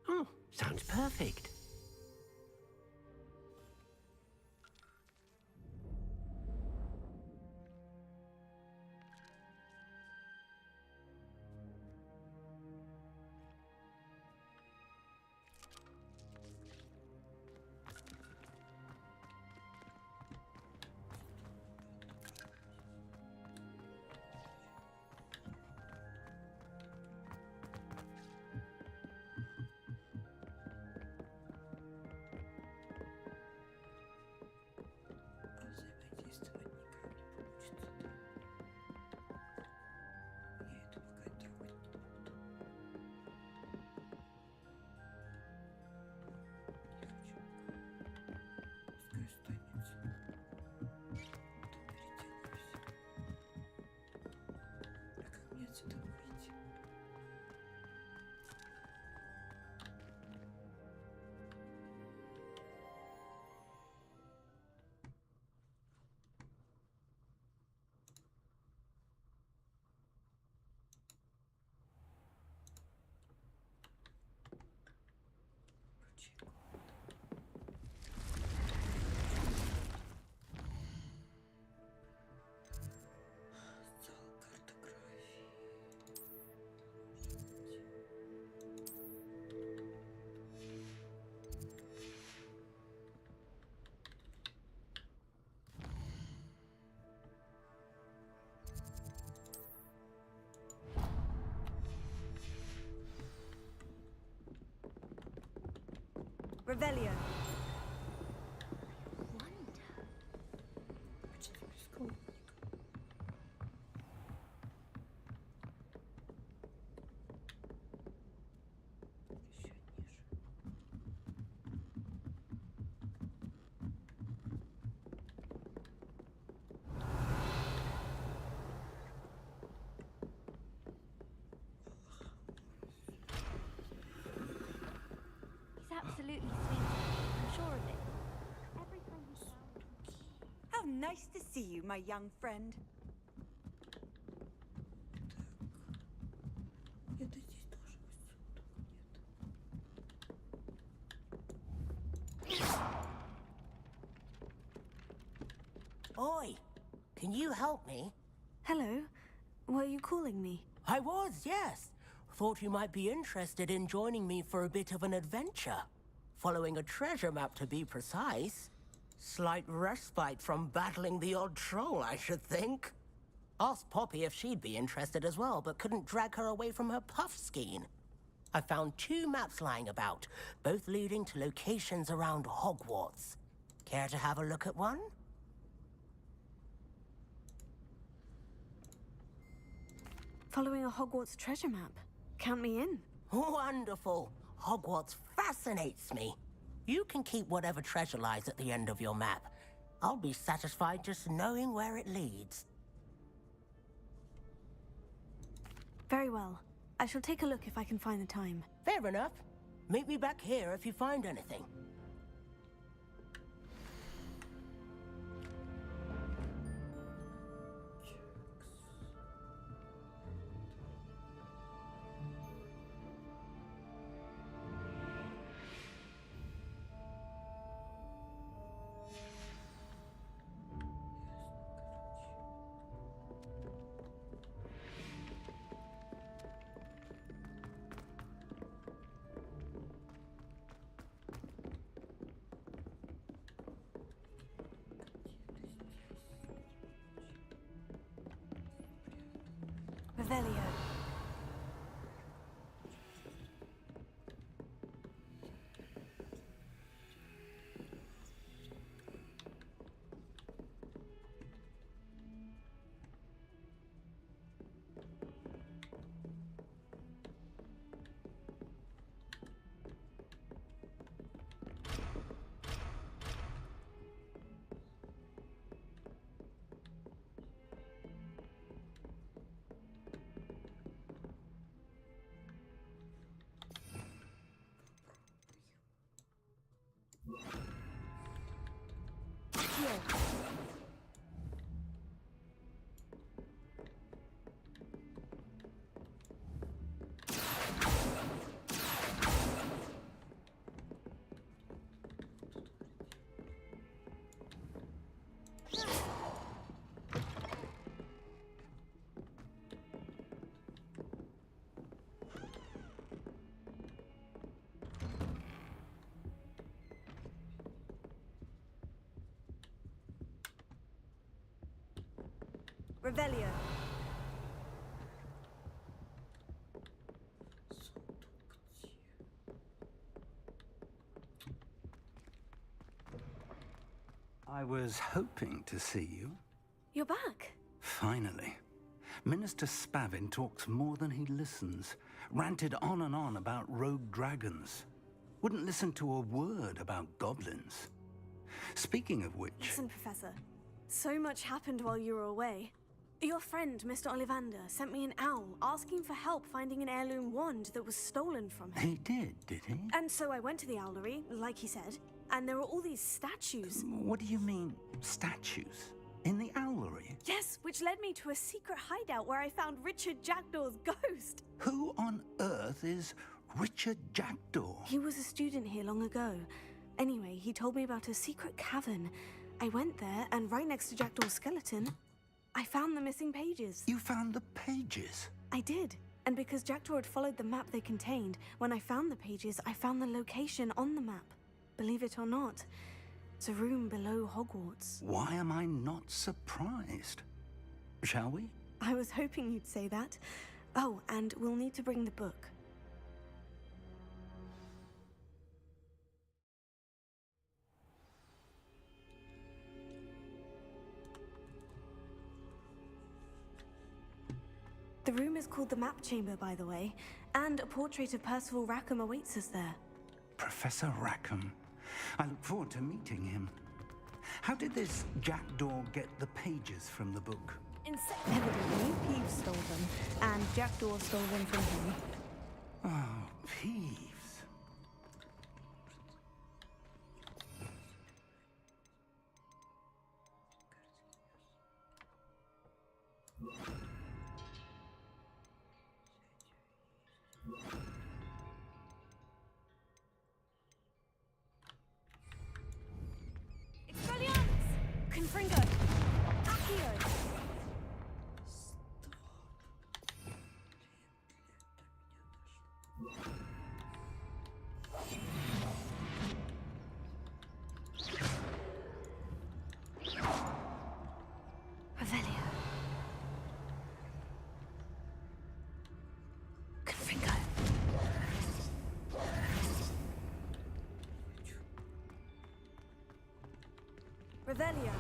Speaker 14: Oh, sounds perfect.
Speaker 7: Revelio.
Speaker 11: He's absolutely sweet.
Speaker 1: Nice to see you, my young friend.
Speaker 4: Это здесь тоже
Speaker 10: Oi, can you help me?
Speaker 7: Hello. Were you calling me?
Speaker 10: I was, yes. Thought you might be interested in joining me for a bit of an adventure. Following a treasure map, to be precise. Slight respite from battling the odd troll, I should think. Asked Poppy if she'd be interested as well, but couldn't drag her away from her puff skein. I found 2 maps lying about, both leading to locations around Hogwarts. Care to have a look at one?
Speaker 7: Following a Hogwarts treasure map. Count me in.
Speaker 10: Wonderful. Hogwarts fascinates me. You can keep whatever treasure lies at the end of your map. I'll be satisfied just knowing where it leads.
Speaker 7: Very well. I shall take a look if I can find the time.
Speaker 10: Fair enough. Meet me back here if you find anything.
Speaker 7: Revelio. Revelio.
Speaker 17: I was hoping to see you.
Speaker 7: You're back.
Speaker 17: Finally. Minister Spavin talks more than he listens. Ranted on and on about rogue dragons. Wouldn't listen to a word about goblins. Speaking of which...
Speaker 7: Listen, Professor. So much happened while you were away. Your friend, Mr. Ollivander, sent me an owl asking for help finding an heirloom wand that was stolen from him.
Speaker 17: He did he?
Speaker 7: And so I went to the owlery, like he said, and there were all these statues.
Speaker 17: What do you mean, statues? In the owlery?
Speaker 7: Yes, which led me to a secret hideout where I found Richard Jackdaw's ghost.
Speaker 17: Who on earth is Richard Jackdaw?
Speaker 7: He was a student here long ago. Anyway, he told me about a secret cavern. I went there, and right next to Jackdaw's skeleton, I found the missing pages.
Speaker 17: You found the pages?
Speaker 7: I did. And because Jackdaw had followed the map they contained, when I found the pages, I found the location on the map. Believe it or not, it's a room below Hogwarts.
Speaker 17: Why am I not surprised? Shall we?
Speaker 7: I was hoping you'd say that. Oh, and we'll need to bring the book. The room is called the Map Chamber, by the way, and a portrait of Percival Rackham awaits us there.
Speaker 17: Professor Rackham. I look forward to meeting him. How did this Jackdaw get the pages from the book?
Speaker 7: Evidently, Peeves stole them, and Jackdaw stole them from him.
Speaker 17: Oh, Peeves.
Speaker 7: Expelliarmus! Confringo! Accio! Revelio. Confringo. Revelio.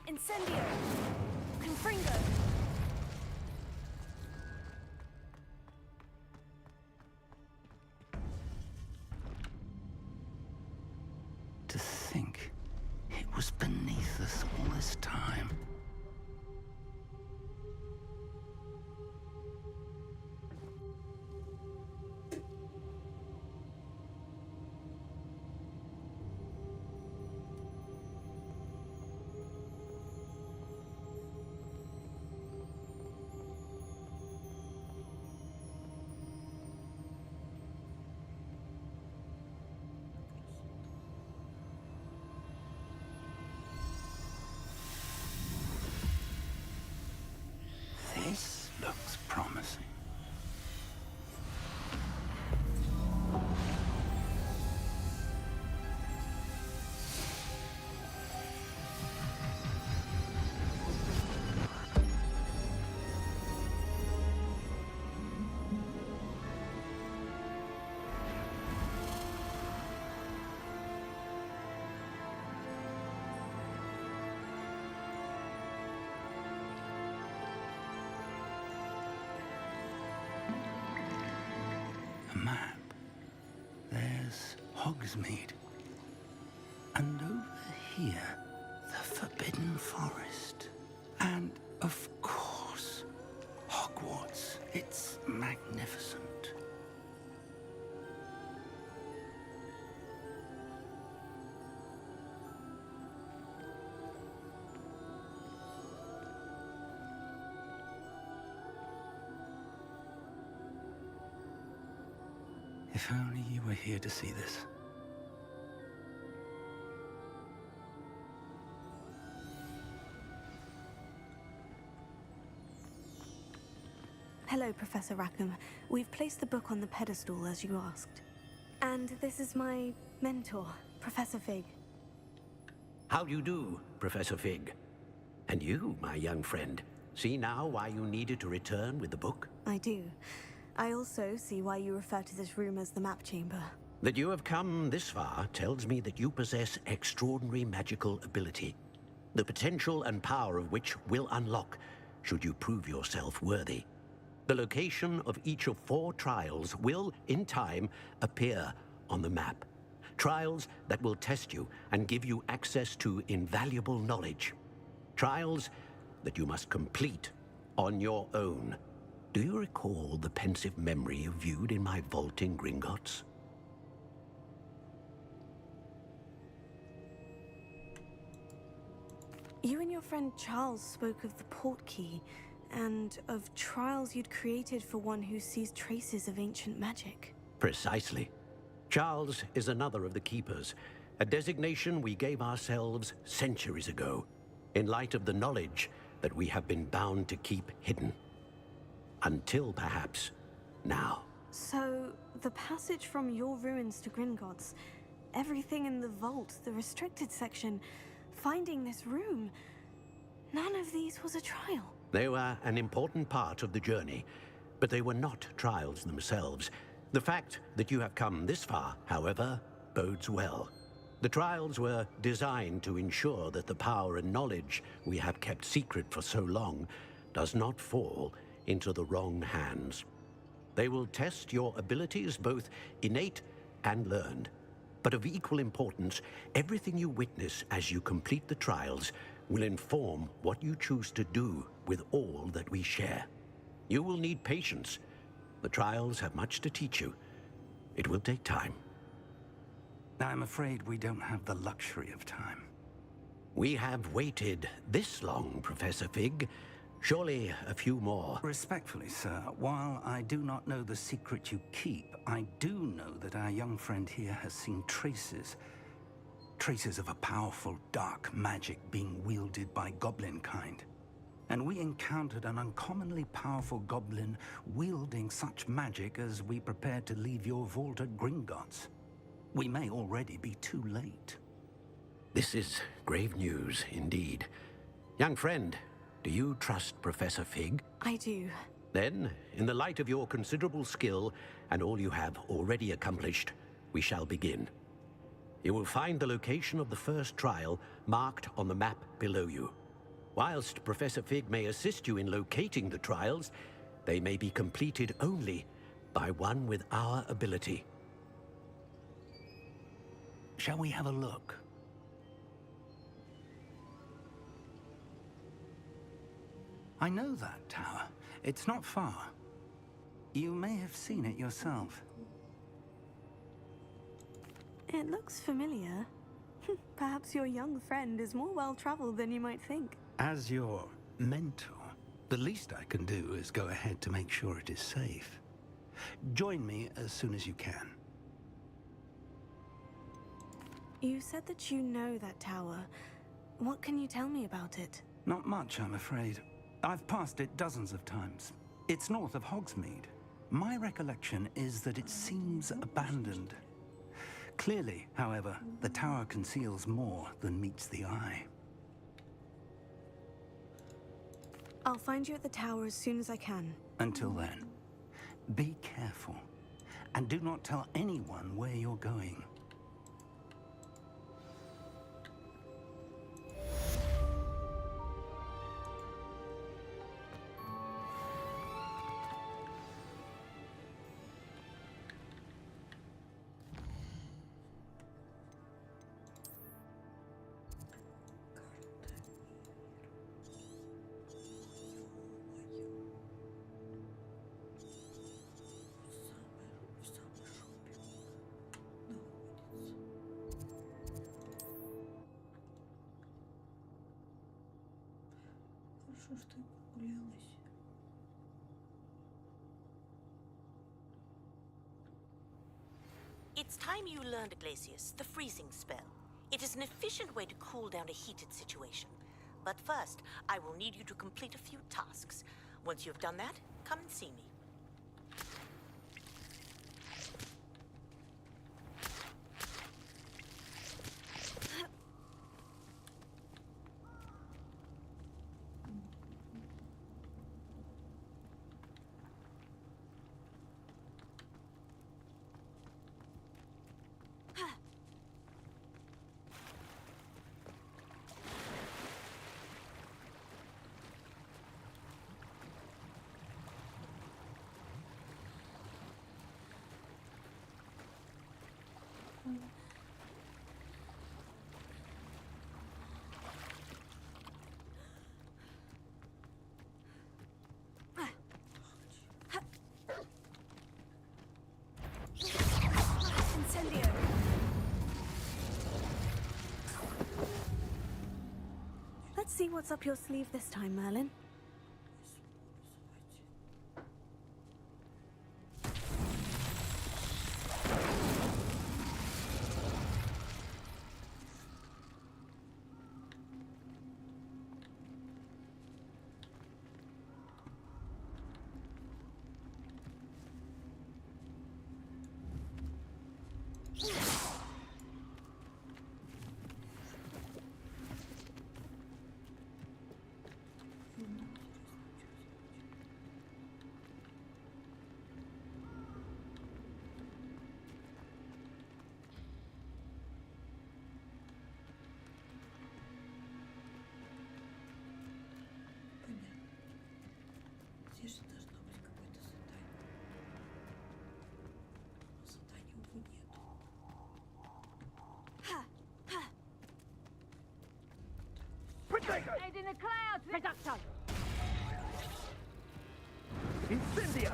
Speaker 7: Incendio! Confringo!
Speaker 17: To think it was beneath us all this time. This looks promising. A map. There's Hogsmeade. And over here, the Forbidden Forest. And, of course, Hogwarts. It's magnificent. If only you were here to see this.
Speaker 7: Hello, Professor Rackham. We've placed the book on the pedestal as you asked. And this is my mentor, Professor Fig.
Speaker 14: How do you do, Professor Fig? And you, my young friend, see now why you needed to return with the book?
Speaker 7: I do. I also see why you refer to this room as the map chamber.
Speaker 14: That you have come this far tells me that you possess extraordinary magical ability, the potential and power of which will unlock should you prove yourself worthy. The location of each of 4 trials will, in time, appear on the map. Trials that will test you and give you access to invaluable knowledge. Trials that you must complete on your own. Do you recall the pensive memory you viewed in my vault in Gringotts?
Speaker 7: You and your friend Charles spoke of the portkey, and of trials you'd created for one who sees traces of ancient magic.
Speaker 14: Precisely. Charles is another of the Keepers, a designation we gave ourselves centuries ago, in light of the knowledge that we have been bound to keep hidden. Until, perhaps, now.
Speaker 7: So, the passage from your ruins to Gringotts, everything in the vault, the restricted section, finding this room, none of these was a trial.
Speaker 14: They were an important part of the journey, but they were not trials themselves. The fact that you have come this far, however, bodes well. The trials were designed to ensure that the power and knowledge we have kept secret for so long does not fall into the wrong hands. They will test your abilities, both innate and learned. But of equal importance, everything you witness as you complete the trials will inform what you choose to do with all that we share. You will need patience. The trials have much to teach you. It will take time.
Speaker 17: I'm afraid we don't have the luxury of time.
Speaker 14: We have waited this long, Professor Fig. Surely a few more.
Speaker 17: Respectfully, sir, while I do not know the secret you keep, I do know that our young friend here has seen traces of a powerful dark magic being wielded by goblin kind. And we encountered an uncommonly powerful goblin wielding such magic as we prepared to leave your vault at Gringotts. We may already be too late.
Speaker 14: This is grave news indeed. Young friend, do you trust Professor Fig?
Speaker 7: I do.
Speaker 14: Then, in the light of your considerable skill and all you have already accomplished, we shall begin. You will find the location of the first trial marked on the map below you. Whilst Professor Fig may assist you in locating the trials, they may be completed only by one with our ability.
Speaker 17: Shall we have a look? I know that tower. It's not far. You may have seen it yourself.
Speaker 7: It looks familiar. Perhaps your young friend is more well-traveled than you might think.
Speaker 17: As your mentor, the least I can do is go ahead to make sure it is safe. Join me as soon as you can.
Speaker 7: You said that you know that tower. What can you tell me about it?
Speaker 17: Not much, I'm afraid. I've passed it dozens of times. It's north of Hogsmeade. My recollection is that it seems abandoned. Clearly, however, the tower conceals more than meets the eye.
Speaker 7: I'll find you at the tower as soon as I can.
Speaker 17: Until then, be careful, and do not tell anyone where you're going.
Speaker 4: Хорошо, что я прогулялась.
Speaker 18: It's time you learned, Glacius, the freezing spell. It is an efficient way to cool down a heated situation. But first, I will need you to complete a few tasks. Once you've done that, come and see me.
Speaker 7: Let's see what's up your sleeve this time, Merlin.
Speaker 6: Head in the clouds! Reducto!
Speaker 15: Incendio!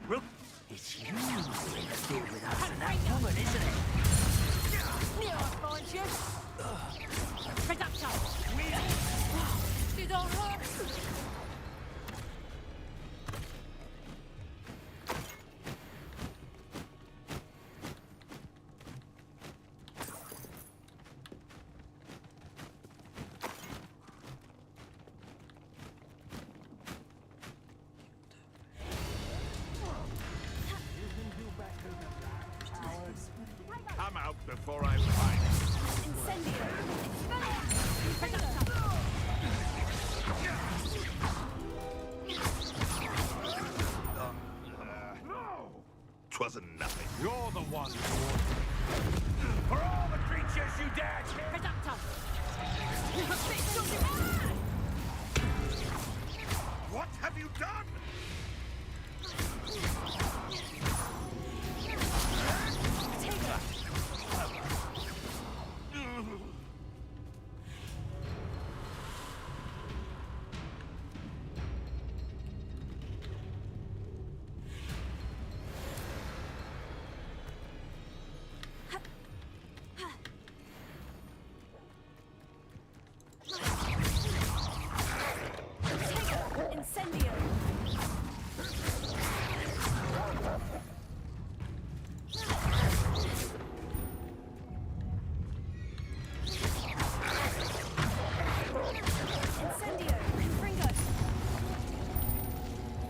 Speaker 15: Well, it's you who's interfered with us and that woman, isn't it?
Speaker 6: Near I find you! Reducto! Did I hurt?
Speaker 3: Come out before I find No! 'Twasn't nothing. You're the one
Speaker 15: For all the creatures you dare
Speaker 6: Reducto!
Speaker 3: What have you done?
Speaker 6: Incendio! Incendio! Confringo!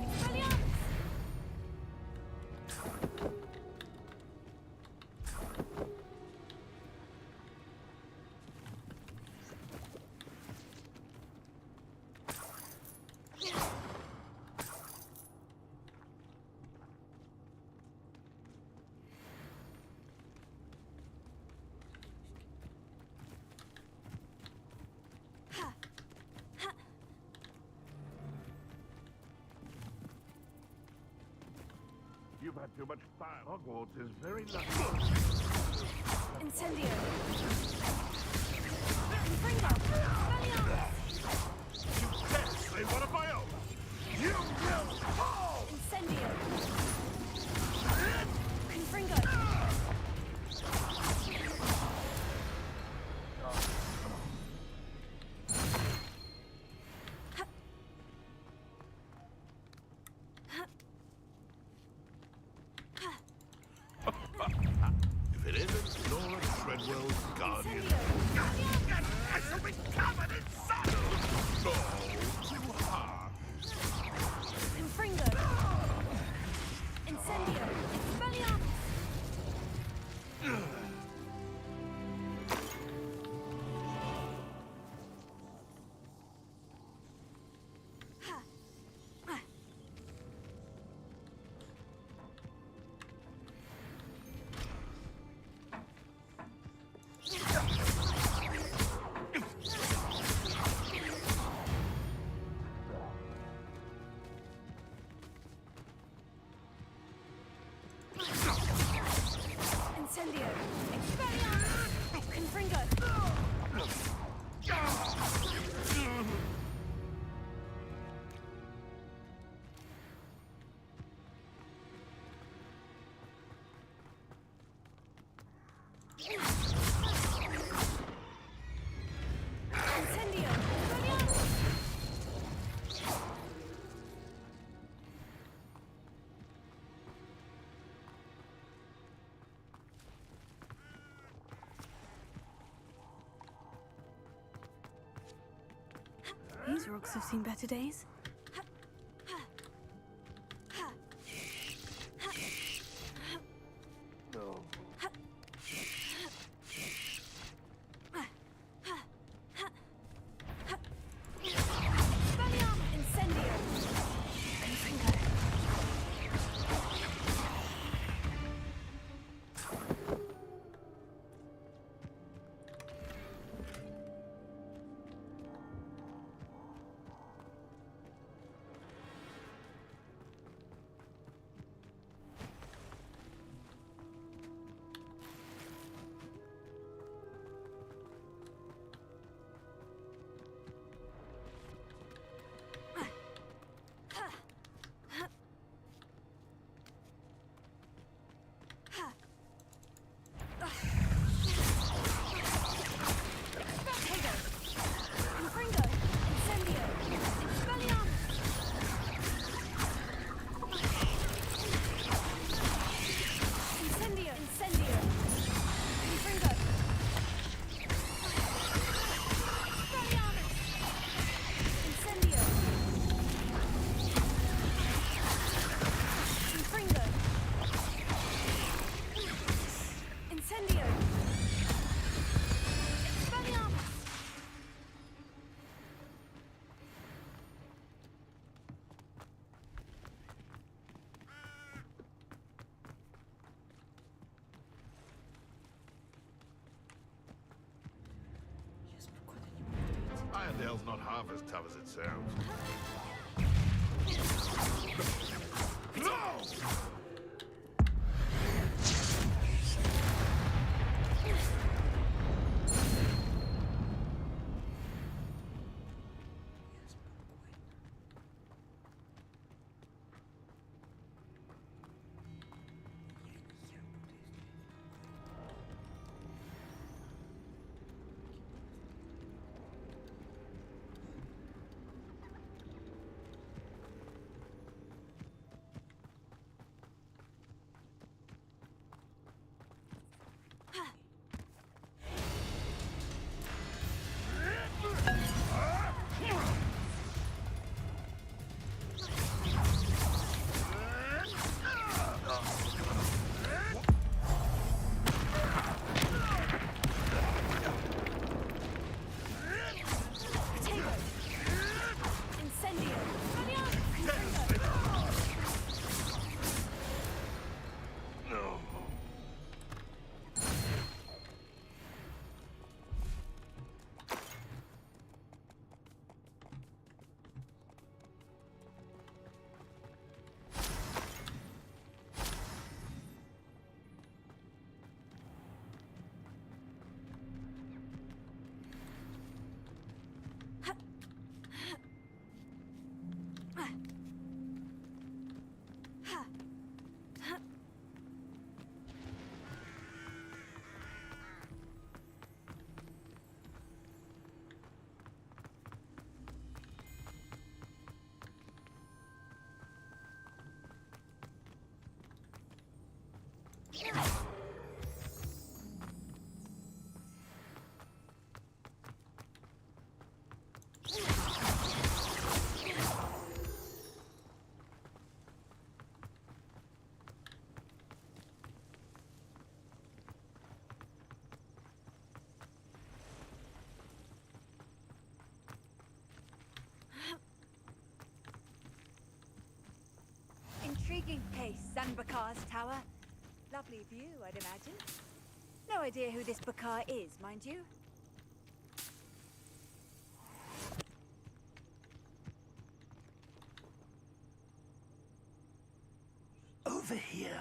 Speaker 6: Expelliarmus!
Speaker 3: You've had too much fire. Hogwarts is very lucky.
Speaker 6: Incendio! Confringo! Expelliarmus!
Speaker 3: You can't say one of my own. You will fall!
Speaker 6: Incendio! Confringo!
Speaker 3: If it isn't Nora Treadwell's guardian, I shall be covered in sand! No, too harsh.
Speaker 6: Confringo! Incendio! Expelliarmus! Incendio! Expelliarmus! Confringo! Incendio! Expelliarmus!
Speaker 7: These rocks have seen better days.
Speaker 3: No.
Speaker 6: Expelliarmus! Incendio! Confringo!
Speaker 3: hell's not half as tough as it sounds. No!
Speaker 6: Intriguing place, Zanbakar's tower. Lovely view, I'd imagine. No idea who this Bakar is, mind you.
Speaker 17: Over here.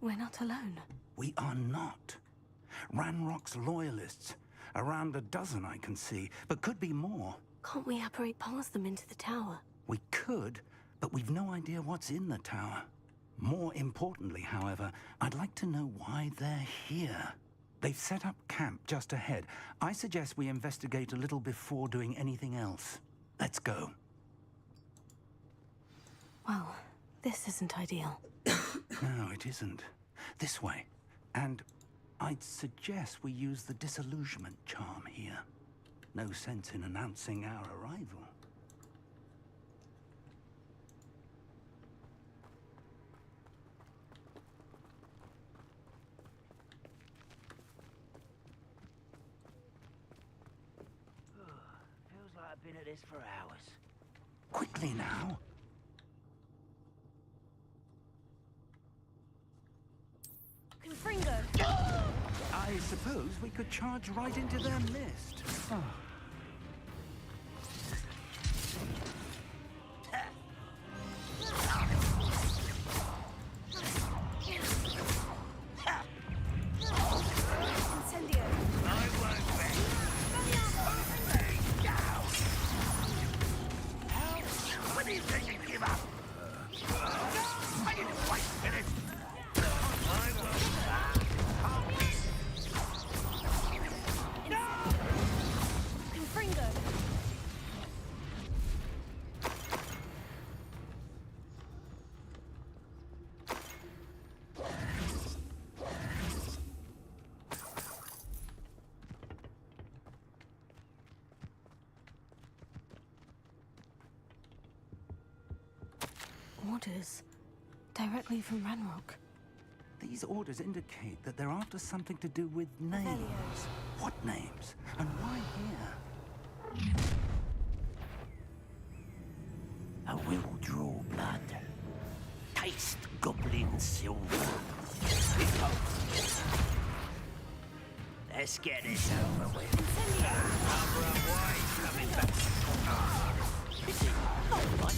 Speaker 7: We're not alone.
Speaker 17: We are not. Ranrock's loyalists. Around a dozen I can see, but could be more.
Speaker 7: Can't we apparate past them into the tower?
Speaker 17: We could, but we've no idea what's in the tower. More importantly, however, I'd like to know why they're here. They've set up camp just ahead. I suggest we investigate a little before doing anything else. Let's go.
Speaker 7: Well, this isn't ideal.
Speaker 17: No, it isn't. This way. And I'd suggest we use the disillusionment charm here. No sense in announcing our arrival.
Speaker 15: Feels like I've been at this for hours.
Speaker 17: Quickly now.
Speaker 6: Confringo!
Speaker 17: I suppose we could charge right into their midst. Oh.
Speaker 7: Orders directly from Ranrock.
Speaker 17: These orders indicate that they're after something to do with names. What names? And why here?
Speaker 15: I will draw blood. Taste goblin silver. Let's get this over with. Barbara White coming back. Is it? Oh, what?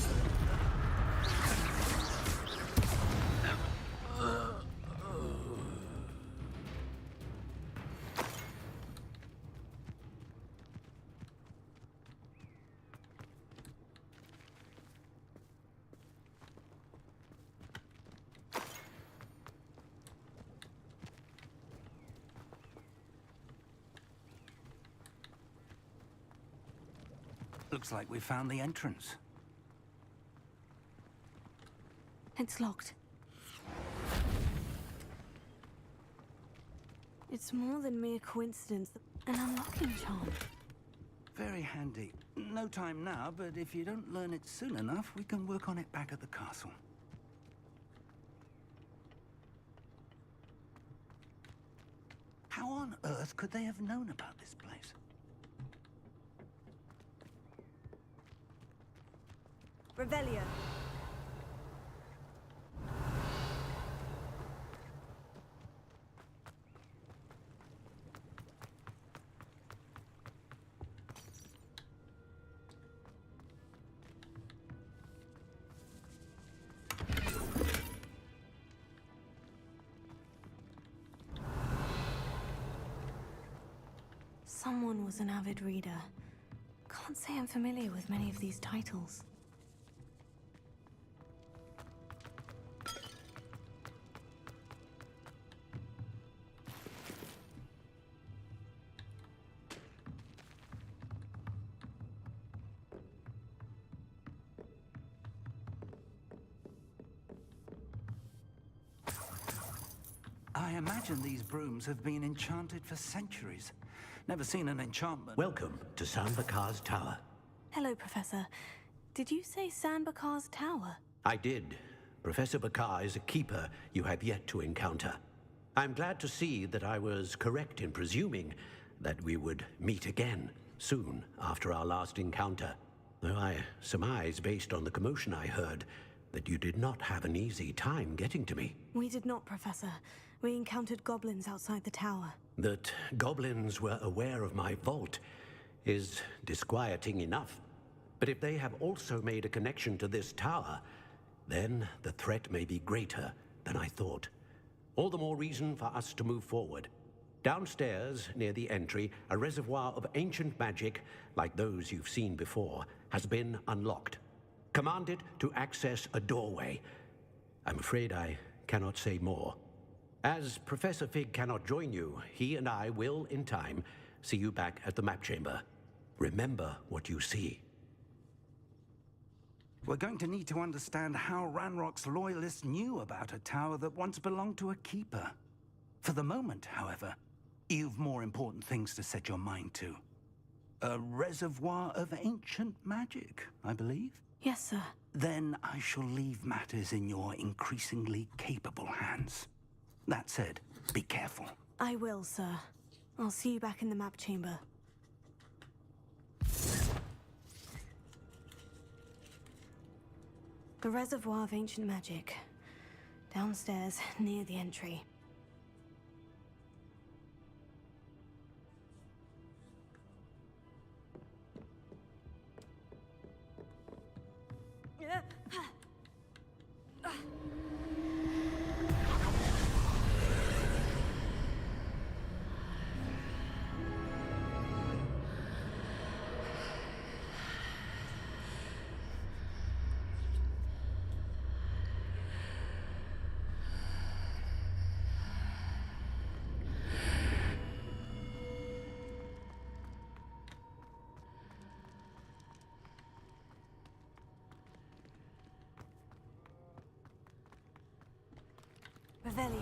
Speaker 17: Looks like we found the entrance.
Speaker 7: It's locked. It's more than mere coincidence. An unlocking charm.
Speaker 17: Very handy. No time now, but if you don't learn it soon enough, we can work on it back at the castle. How on earth could they have known about this place?
Speaker 7: Revelio. Someone was an avid reader. Can't say I'm familiar with many of these titles.
Speaker 17: I imagine these brooms have been enchanted for centuries. Never seen an enchantment.
Speaker 14: Welcome to Sanbakar's Tower.
Speaker 7: Hello, Professor. Did you say Sanbakar's Tower?
Speaker 14: I did. Professor Bakar is a keeper you have yet to encounter. I'm glad to see that I was correct in presuming that we would meet again soon after our last encounter. Though I surmise, based on the commotion I heard, that you did not have an easy time getting to me.
Speaker 7: We did not, Professor. We encountered goblins outside the tower.
Speaker 14: That goblins were aware of my vault is disquieting enough. But if they have also made a connection to this tower, then the threat may be greater than I thought. All the more reason for us to move forward. Downstairs, near the entry, a reservoir of ancient magic, like those you've seen before, has been unlocked. Commanded to access a doorway. I'm afraid I cannot say more. As Professor Fig cannot join you, he and I will, in time, see you back at the map chamber. Remember what you see.
Speaker 17: We're going to need to understand how Ranrock's loyalists knew about a tower that once belonged to a keeper. For the moment, however, you've more important things to set your mind to. A reservoir of ancient magic, I believe?
Speaker 7: Yes, sir.
Speaker 17: Then I shall leave matters in your increasingly capable hands. That said, be careful.
Speaker 7: I will, sir. I'll see you back in the map chamber. The reservoir of ancient magic. Downstairs, near the entry. Revelio.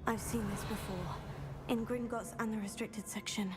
Speaker 7: I've seen this before, in Gringotts and the restricted section.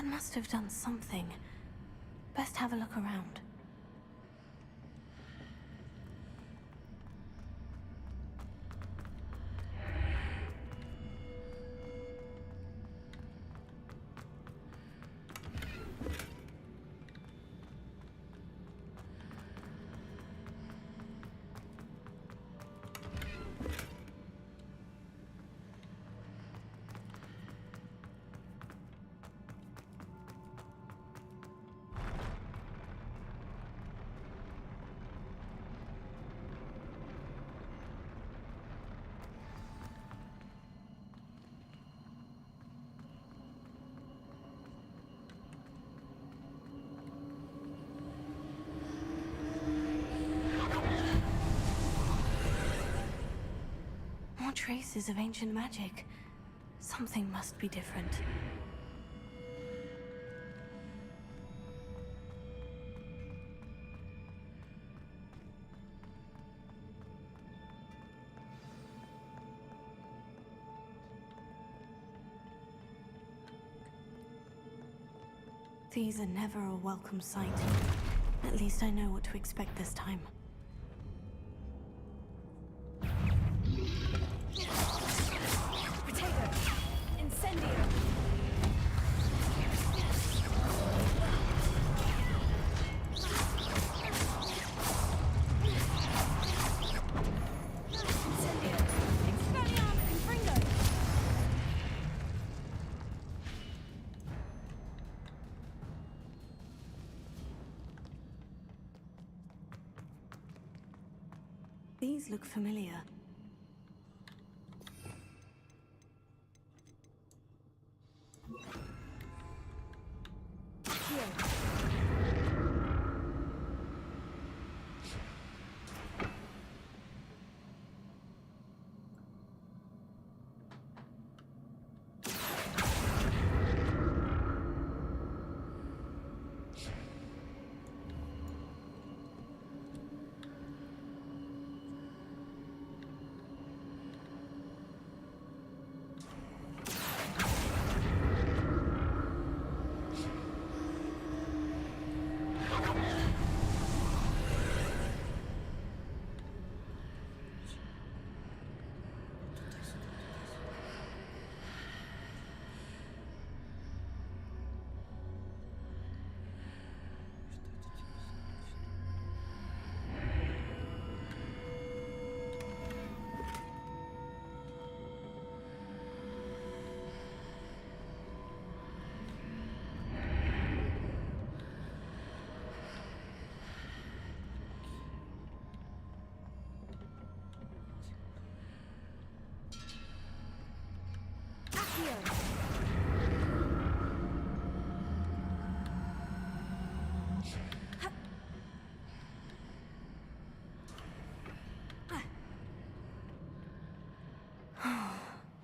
Speaker 7: That must have done something. Best have a look around. More traces of ancient magic. Something must be different. These are never a welcome sight. At least I know what to expect this time. These look familiar.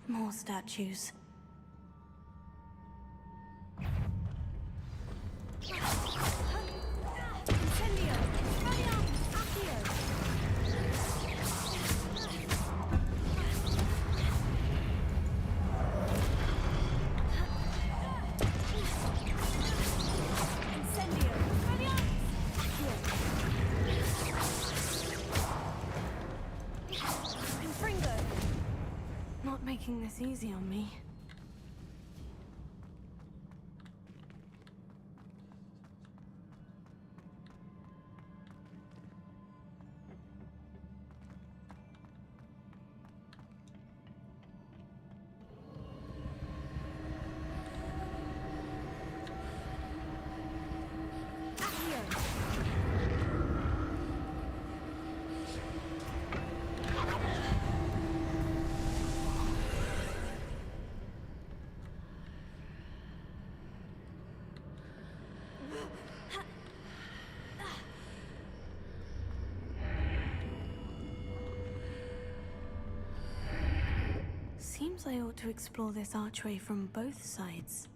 Speaker 7: More statues. Not making this easy on me. Seems I ought to explore this archway from both sides.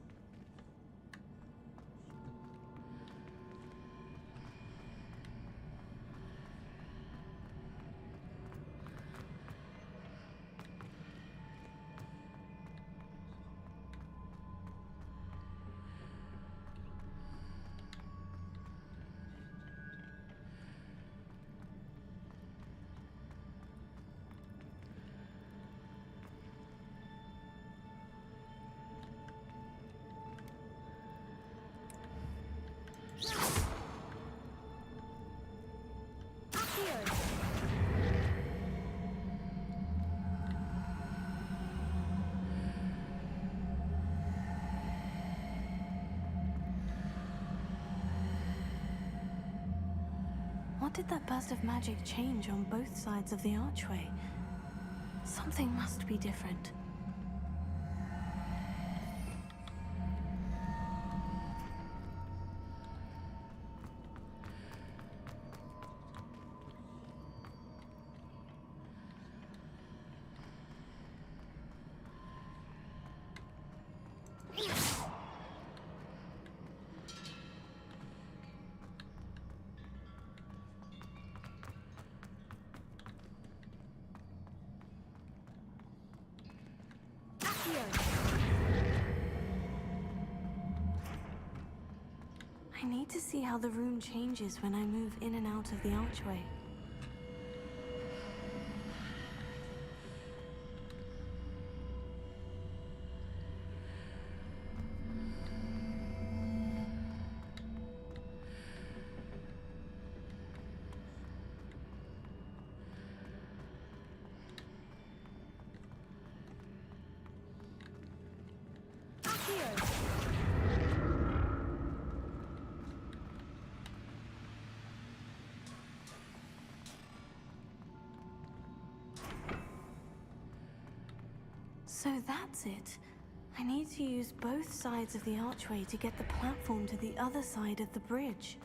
Speaker 7: What did that burst of magic change on both sides of the archway? Something must be different. I need to see how the room changes when I move in and out of the archway. So that's it. I need to use both sides of the archway to get the platform to the other side of the bridge.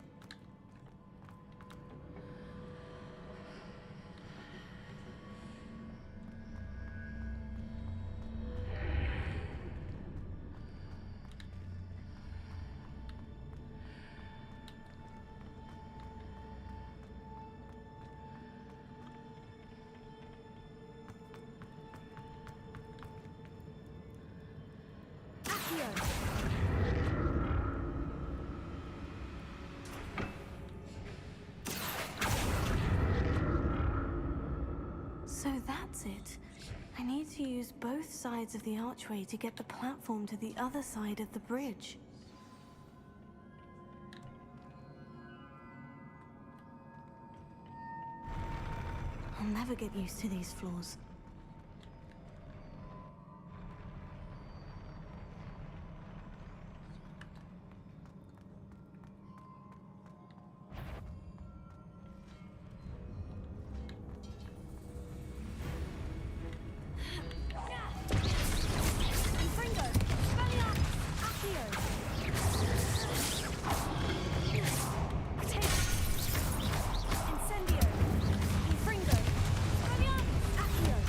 Speaker 7: So that's it. I need to use both sides of the archway to get the platform to the other side of the bridge. I'll never get used to these floors.
Speaker 12: Accio!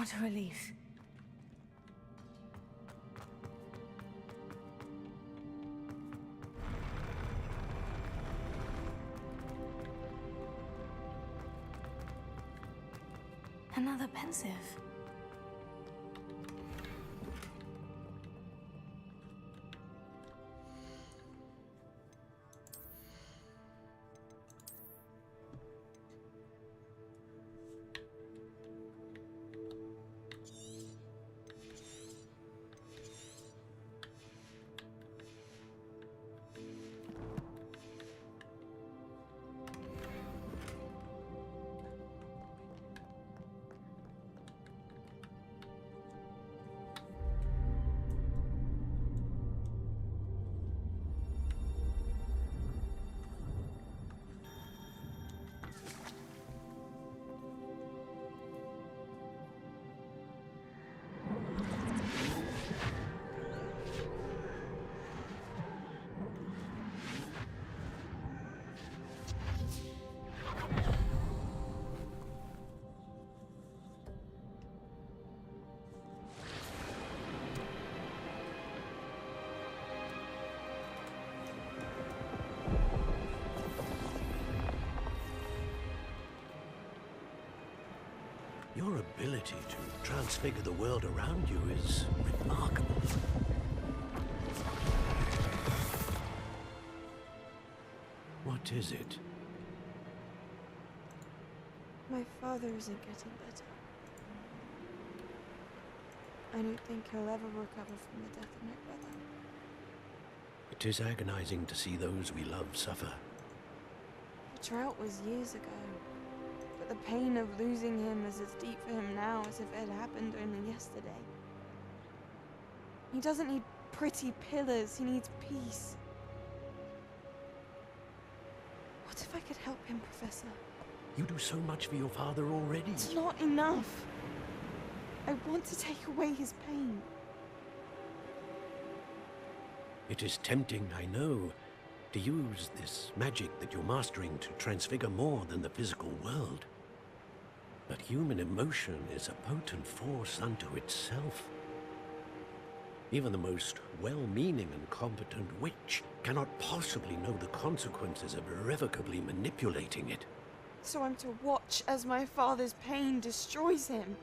Speaker 7: What a relief. Another pensive.
Speaker 14: Your ability to transfigure the world around you is remarkable. What is it?
Speaker 19: My father isn't getting better. I don't think he'll ever recover from the death of my brother.
Speaker 14: It is agonizing to see those we love suffer.
Speaker 19: The drought was years ago, but the pain of losing him is as deep for him now as if it had happened only yesterday. He doesn't need pretty pillars, he needs peace. What if I could help him, Professor?
Speaker 14: You do so much for your father already.
Speaker 19: It's not enough. I want to take away his pain.
Speaker 14: It is tempting, I know, to use this magic that you're mastering to transfigure more than the physical world. But human emotion is a potent force unto itself. Even the most well-meaning and competent witch cannot possibly know the consequences of irrevocably manipulating it.
Speaker 19: So I'm to watch as my father's pain destroys him.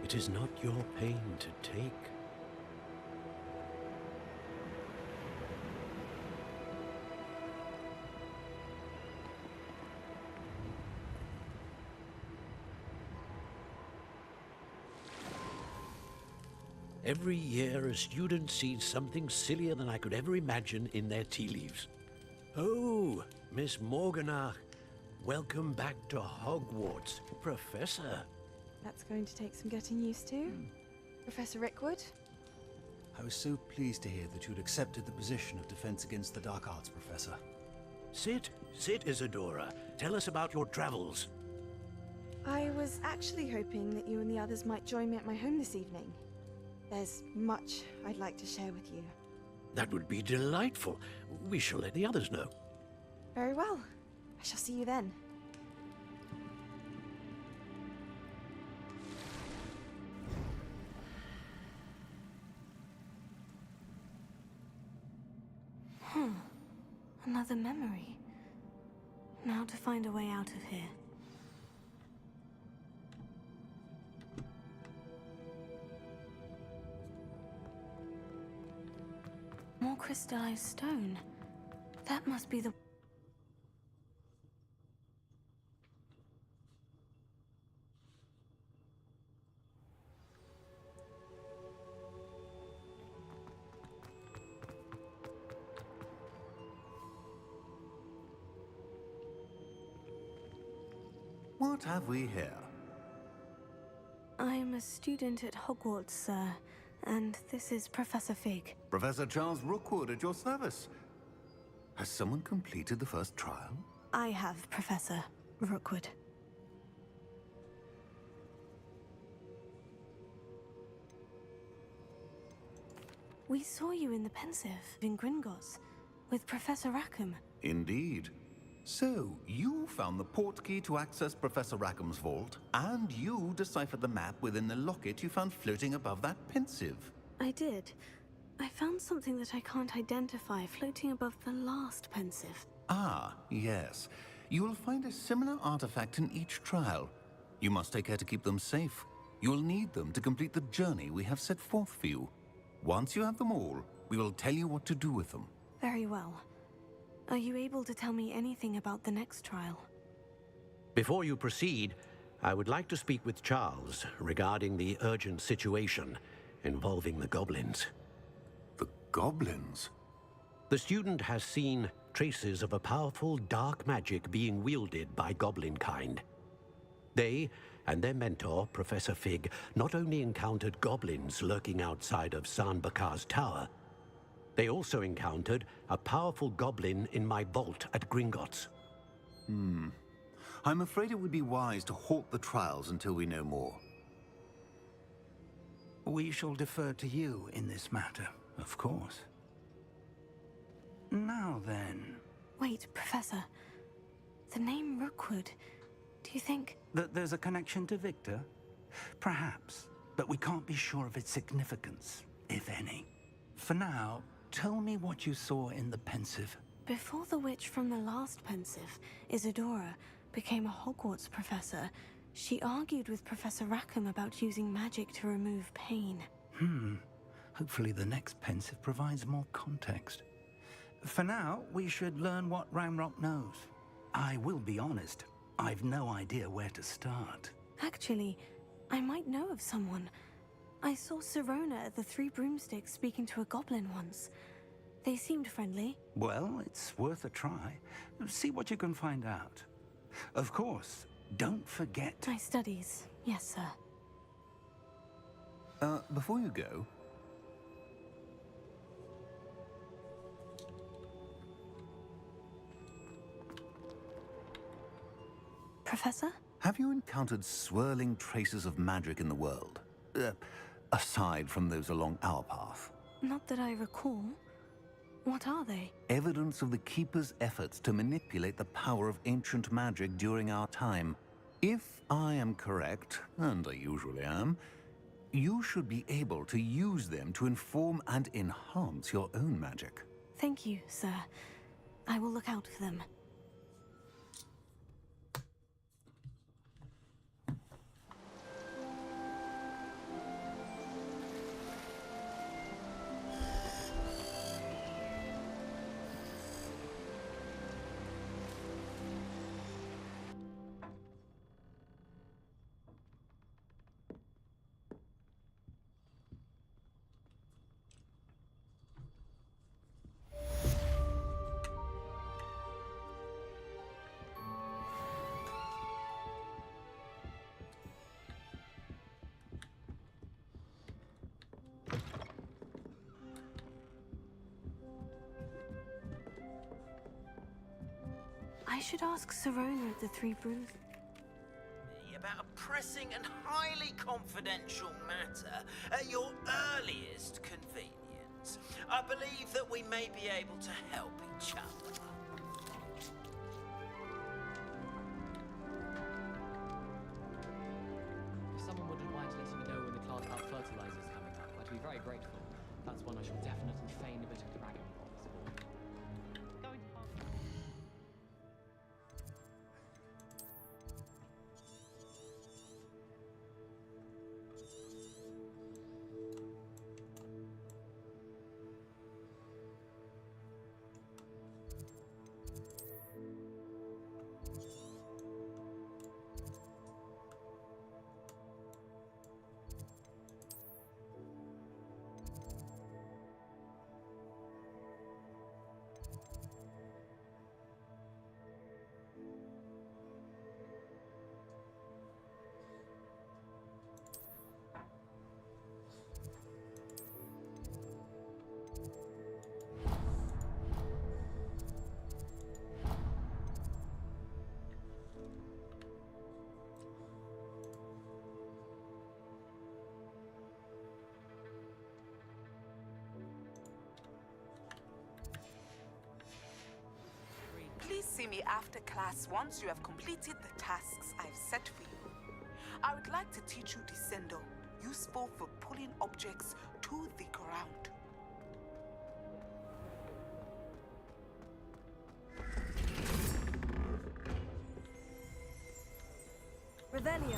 Speaker 14: It is not your pain to take. Every year, a student sees something sillier than I could ever imagine in their tea leaves. Oh, Miss Morganach, welcome back to Hogwarts, Professor.
Speaker 19: That's going to take some getting used to. Professor Rickwood?
Speaker 20: I was so pleased to hear that you'd accepted the position of Defense Against the Dark Arts, Professor.
Speaker 14: Sit, Isadora. Tell us about your travels.
Speaker 19: I was actually hoping that you and the others might join me at my home this evening. There's much I'd like to share with you.
Speaker 14: That would be delightful. We shall let the others know.
Speaker 19: Very well. I shall see you then.
Speaker 7: Another memory. Now to find a way out of here. More crystallized stone. That must be the...
Speaker 20: What have we here?
Speaker 7: I am a student at Hogwarts, sir, and this is Professor Fig.
Speaker 20: Professor Charles Rookwood at your service. Has someone completed the first trial?
Speaker 7: I have, Professor Rookwood. We saw you in the Pensive in Gringotts with Professor Rackham.
Speaker 20: Indeed. So, you found the portkey to access Professor Rackham's vault, and you deciphered the map within the locket you found floating above that Pensive.
Speaker 7: I did. I found something that I can't identify floating above the last Pensive.
Speaker 20: Ah, yes. You will find a similar artifact in each trial. You must take care to keep them safe. You'll need them to complete the journey we have set forth for you. Once you have them all, we will tell you what to do with them.
Speaker 7: Very well. Are you able to tell me anything about the next trial?
Speaker 14: Before you proceed, I would like to speak with Charles regarding the urgent situation involving the goblins.
Speaker 20: The goblins?
Speaker 14: The student has seen traces of a powerful dark magic being wielded by goblin kind. They and their mentor, Professor Fig, not only encountered goblins lurking outside of San Bakar's tower, they also encountered a powerful goblin in my vault at Gringotts.
Speaker 20: I'm afraid it would be wise to halt the trials until we know more.
Speaker 17: We shall defer to you in this matter, of course. Now then...
Speaker 7: Wait, Professor. The name Rookwood, do you think...
Speaker 17: That there's a connection to Victor? Perhaps, but we can't be sure of its significance, if any. For now, tell me what you saw in the Pensive.
Speaker 7: Before the witch from the last Pensive, Isadora, became a Hogwarts professor, she argued with Professor Rackham about using magic to remove pain.
Speaker 17: Hopefully the next Pensive provides more context. For now, we should learn what Ramrock knows. I will be honest, I've no idea where to start.
Speaker 7: Actually, I might know of someone. I saw Sirona at the Three Broomsticks speaking to a goblin once. They seemed friendly.
Speaker 17: Well, it's worth a try. See what you can find out. Of course, don't forget...
Speaker 7: My studies, yes, sir.
Speaker 20: Before you go...
Speaker 7: Professor?
Speaker 20: Have you encountered swirling traces of magic in the world? Aside from those along our path?
Speaker 7: Not that I recall. What are they?
Speaker 20: Evidence of the Keeper's efforts to manipulate the power of ancient magic during our time. If I am correct, and I usually am, you should be able to use them to inform and enhance your own magic.
Speaker 7: Thank you, sir. I will look out for them. I should ask Sirona of the Three Brews.
Speaker 15: About a pressing and highly confidential matter at your earliest convenience. I believe that we may be able to help each other.
Speaker 2: If someone wouldn't mind letting me know when the class about fertilizer is coming up, I'd be very grateful. That's one I shall definitely feign a bit of dragon box for.
Speaker 21: Please see me after class once you have completed the tasks I've set for you. I would like to teach you Descendo, useful for pulling objects to the ground.
Speaker 7: Revelio.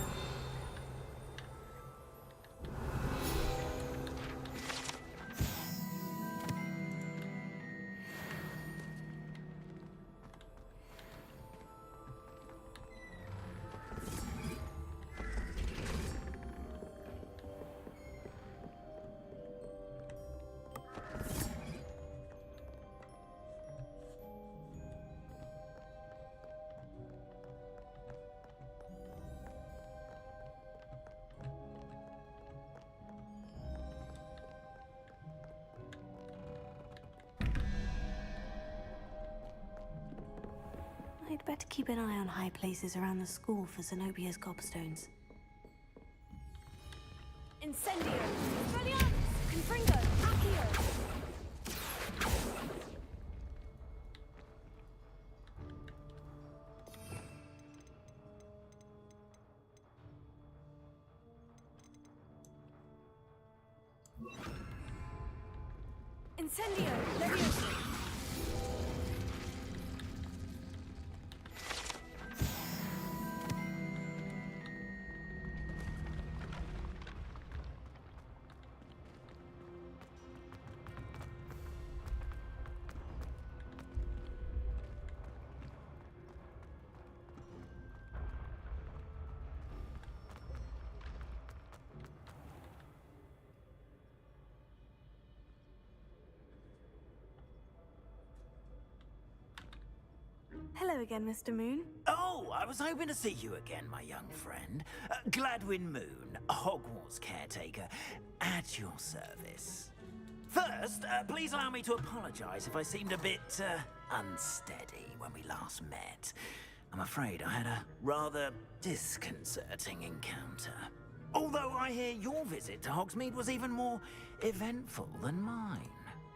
Speaker 7: I'd better keep an eye on high places around the school for Zenobia's gobstones.
Speaker 13: Incendio! Expelliarmus! Confringo! Accio! Incendio! Leviosa!
Speaker 7: Hello again, Mr. Moon.
Speaker 15: Oh, I was hoping to see you again, my young friend. Gladwin Moon, Hogwarts caretaker, at your service. First, please allow me to apologize if I seemed a bit unsteady when we last met. I'm afraid I had a rather disconcerting encounter. Although I hear your visit to Hogsmeade was even more eventful than mine.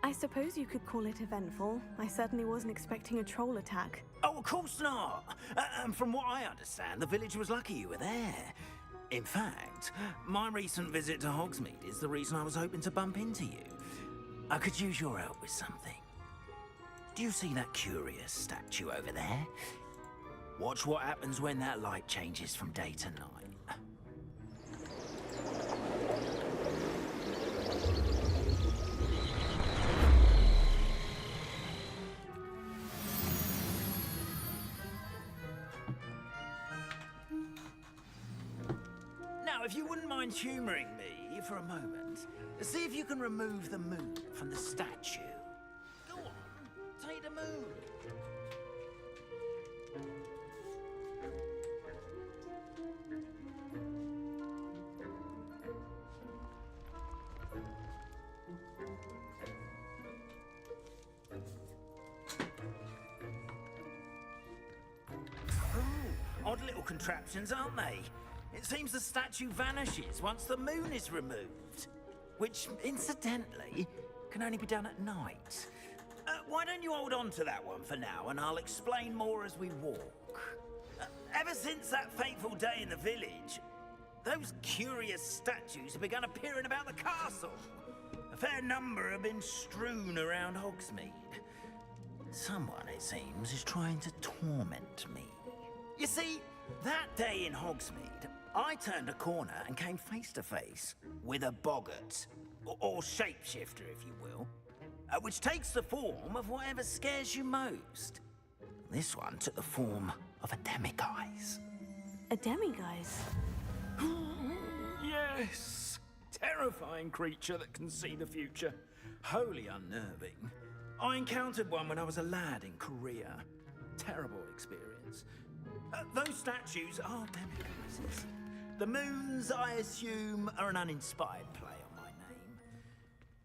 Speaker 7: I suppose you could call it eventful. I certainly wasn't expecting a troll attack.
Speaker 15: Oh, of course not. And from what I understand, the village was lucky you were there. In fact, my recent visit to Hogsmeade is the reason I was hoping to bump into you. I could use your help with something. Do you see that curious statue over there? Watch what happens when that light changes from day to night. Now, if you wouldn't mind humouring me for a moment, see if you can remove the moon from the statue. Go on, take the moon. Odd little contraptions, aren't they? It seems the statue vanishes once the moon is removed. Which, incidentally, can only be done at night. Why don't you hold on to that one for now, and I'll explain more as we walk. Ever since that fateful day in the village, those curious statues have begun appearing about the castle. A fair number have been strewn around Hogsmeade. Someone, it seems, is trying to torment me. You see, that day in Hogsmeade, I turned a corner and came face to face with a boggart, or shapeshifter, if you will, which takes the form of whatever scares you most. This one took the form of a demiguise.
Speaker 7: A demiguise?
Speaker 15: Yes! Terrifying creature that can see the future. Wholly unnerving. I encountered one when I was a lad in Korea. Terrible experience. Those statues are demiguises. The moons, I assume, are an uninspired play on my name.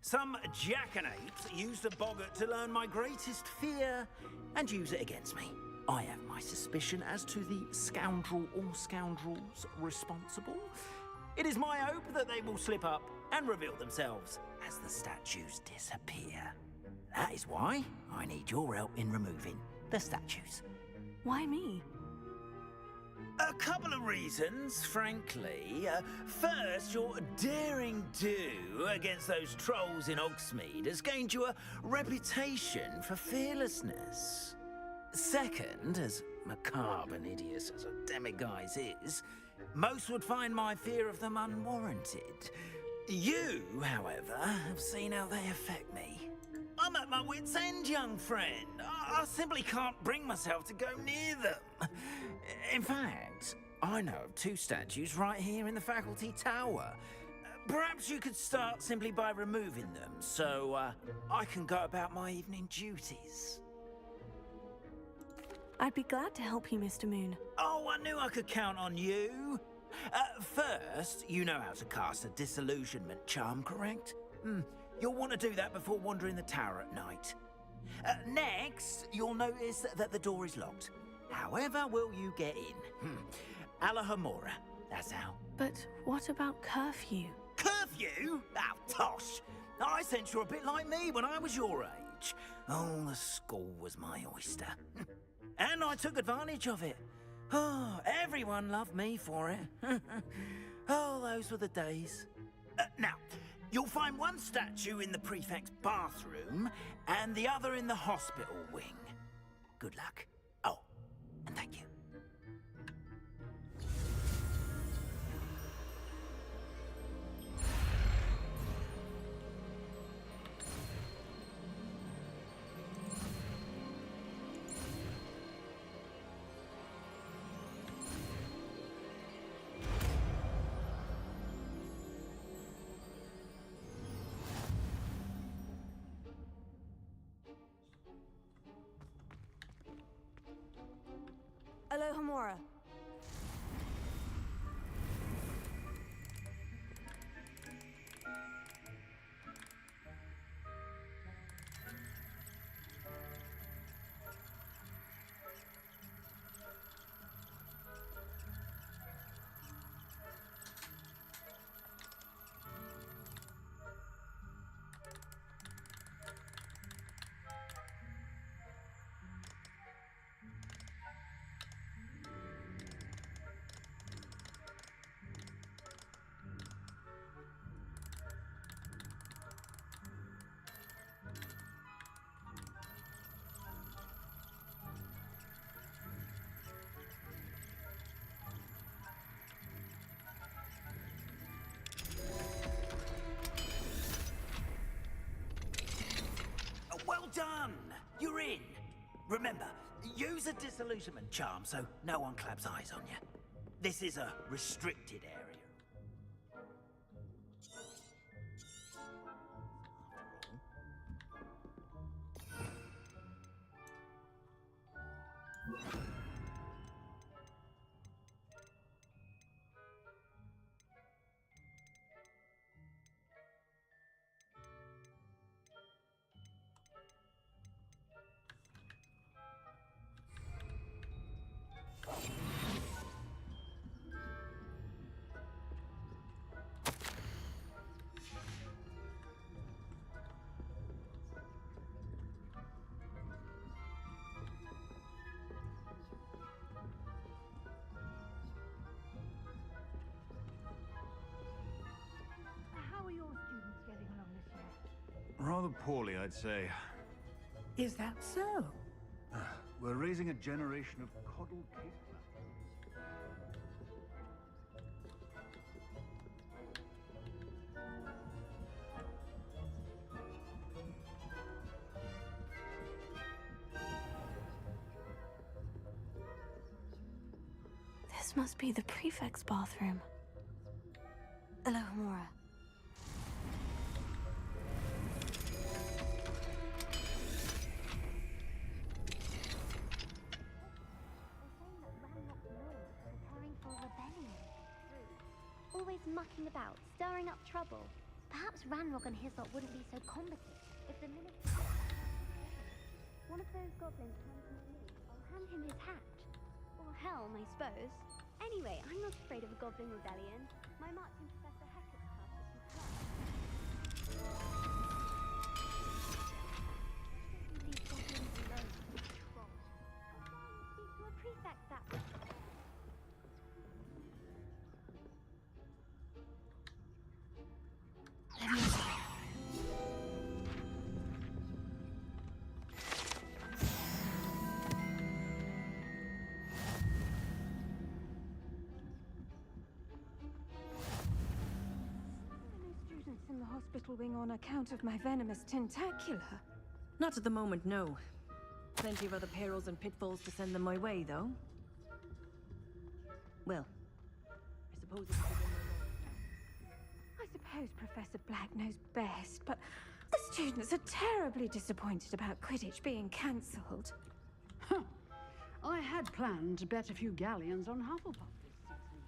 Speaker 15: Some jackanapes used a boggart to learn my greatest fear and use it against me. I have my suspicion as to the scoundrel or scoundrels responsible. It is my hope that they will slip up and reveal themselves as the statues disappear. That is why I need your help in removing the statues.
Speaker 7: Why me?
Speaker 15: A couple of reasons, frankly. First, your daring do against those trolls in Hogsmeade has gained you a reputation for fearlessness. Second, as macabre and hideous as a demiguise is, most would find my fear of them unwarranted. You, however, have seen how they affect me. I'm at my wit's end, young friend. I simply can't bring myself to go near them. In fact, I know of two statues right here in the faculty tower. Perhaps you could start simply by removing them, so I can go about my evening duties.
Speaker 7: I'd be glad to help you, Mr. Moon.
Speaker 15: Oh, I knew I could count on you. First, you know how to cast a disillusionment charm, correct? You'll want to do that before wandering the tower at night. Next, you'll notice that the door is locked. However will you get in? Alahomora, that's how.
Speaker 7: But what about curfew?
Speaker 15: Curfew? Oh, tosh! I sense you're a bit like me when I was your age. Oh, the school was my oyster. And I took advantage of it. Oh, everyone loved me for it. Oh, those were the days. Now, you'll find one statue in the prefect's bathroom and the other in the hospital wing. Good luck. Oh, and thank you.
Speaker 7: Alohomora.
Speaker 15: Remember, use a disillusionment charm so no one claps eyes on you. This is a restricted area.
Speaker 12: How are your students getting along this year?
Speaker 5: Rather poorly, I'd say.
Speaker 12: Is that so?
Speaker 5: We're raising a generation of coddled cake
Speaker 7: This must be the prefect's bathroom. Alohomora.
Speaker 11: Always mucking about, stirring up trouble. Perhaps Ranrock and his lot wouldn't be so competent if the minute one of those goblins hands me a leaf, I'll hand him his hat. Or helm, I suppose. Anyway, I'm not afraid of a goblin rebellion. My marching Professor Hector's class is superb. These goblins alone are trolls. Speak to a prefect that way.
Speaker 7: Let me see.
Speaker 19: Students in the hospital wing on account of my venomous tentacular. Not at the moment, no. Plenty of other perils and pitfalls to send them my way, though. Well, I suppose it's I suppose Professor Black knows best, but the students are terribly disappointed about Quidditch being cancelled.
Speaker 22: Huh. I had planned to bet a few galleons on Hufflepuff this season.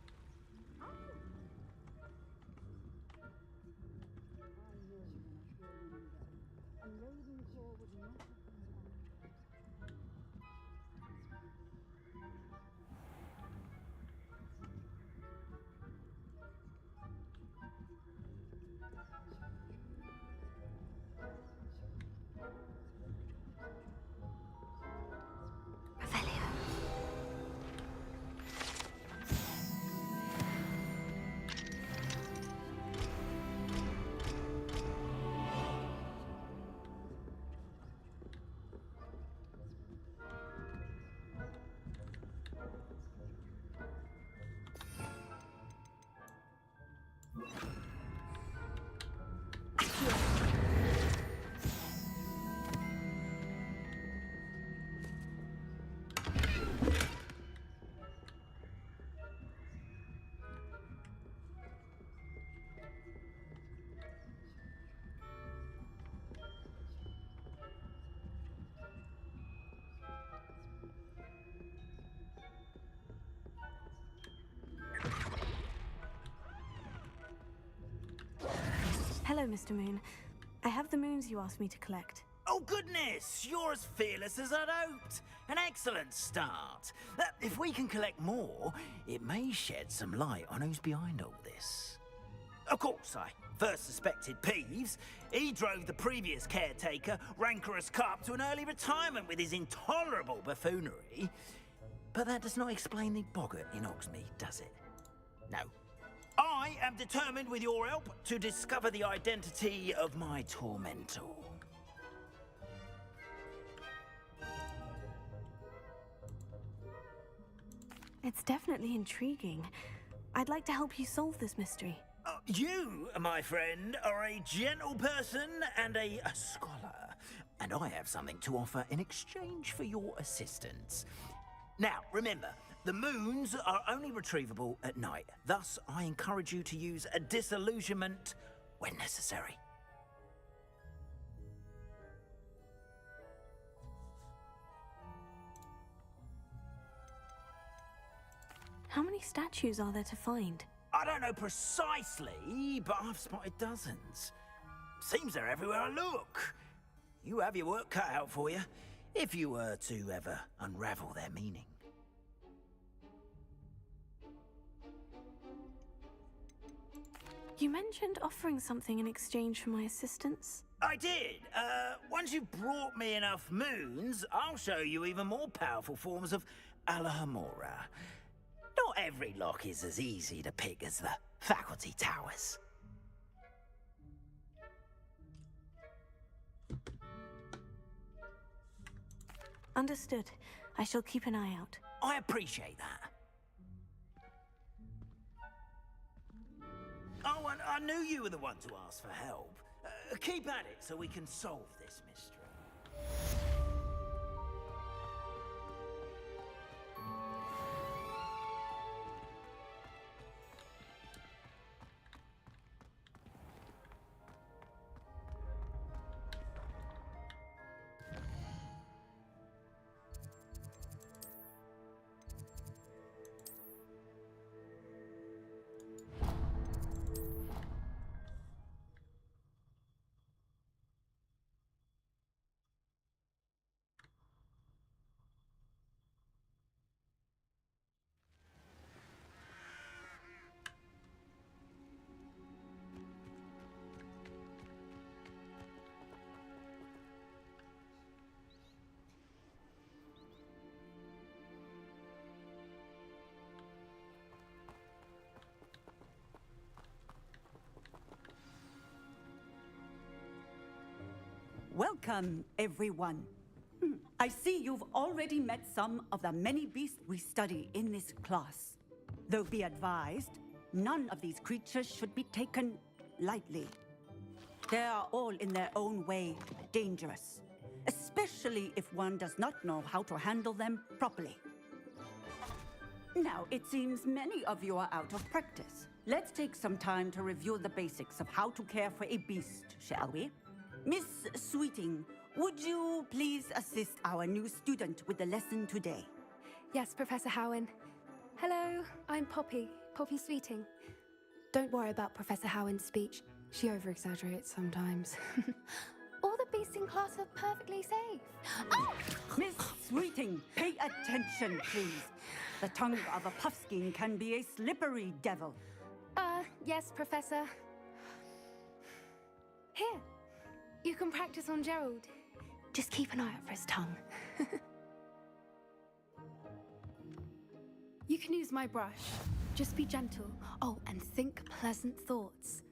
Speaker 7: Hello, Mr. Moon. I have the moons you asked me to collect.
Speaker 15: Oh, goodness! You're as fearless as I'd hoped. An excellent start. If we can collect more, it may shed some light on who's behind all this. Of course, I first suspected Peeves. He drove the previous caretaker, Rancorous Carp, to an early retirement with his intolerable buffoonery. But that does not explain the boggart in Hogsmeade, does it? No. I am determined, with your help, to discover the identity of my tormentor.
Speaker 7: It's definitely intriguing. I'd like to help you solve this mystery.
Speaker 15: You, my friend, are a gentle person and a scholar. and I have something to offer in exchange for your assistance. Now, remember, the moons are only retrievable at night. Thus, I encourage you to use a disillusionment when necessary.
Speaker 7: How many statues are there to find?
Speaker 15: I don't know precisely, but I've spotted dozens. Seems they're everywhere I look. You have your work cut out for you, if you were to ever unravel their meaning.
Speaker 7: You mentioned offering something in exchange for my assistance.
Speaker 15: I did. Once you've brought me enough moons, I'll show you even more powerful forms of Alahamora. Not every lock is as easy to pick as the faculty towers.
Speaker 7: Understood. I shall keep an eye out.
Speaker 15: I appreciate that. Oh, and I knew you were the one to ask for help. Keep at it so we can solve this mystery.
Speaker 6: Welcome, everyone. I see you've already met some of the many beasts we study in this class. Though be advised, none of these creatures should be taken lightly. They are all in their own way dangerous, especially if one does not know how to handle them properly. Now, it seems many of you are out of practice. Let's take some time to review the basics of how to care for a beast, shall we? Miss Sweeting, would you please assist our new student with the lesson today?
Speaker 8: Yes, Professor Howen. Hello, I'm Poppy Sweeting. Don't worry about Professor Howen's speech. She over-exaggerates sometimes. All the beasts in class are perfectly safe. Oh!
Speaker 6: Miss Sweeting, pay attention, please. The tongue of a puffskein can be a slippery devil.
Speaker 8: Yes, Professor. Here. You can practice on Gerald. Just keep an eye out for his tongue. You can use my brush. Just be gentle. Oh, and think pleasant thoughts.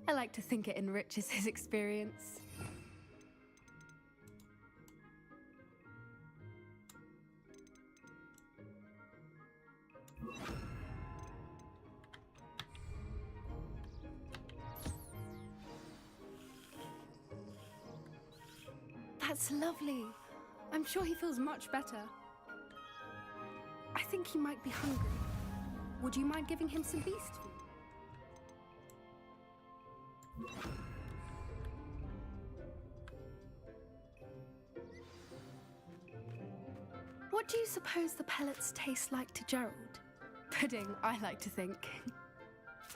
Speaker 8: I like to think it enriches his experience. That's lovely. I'm sure he feels much better. I think he might be hungry. Would you mind giving him some beast food? What do you suppose the pellets taste like to Gerald? Pudding, I like to think.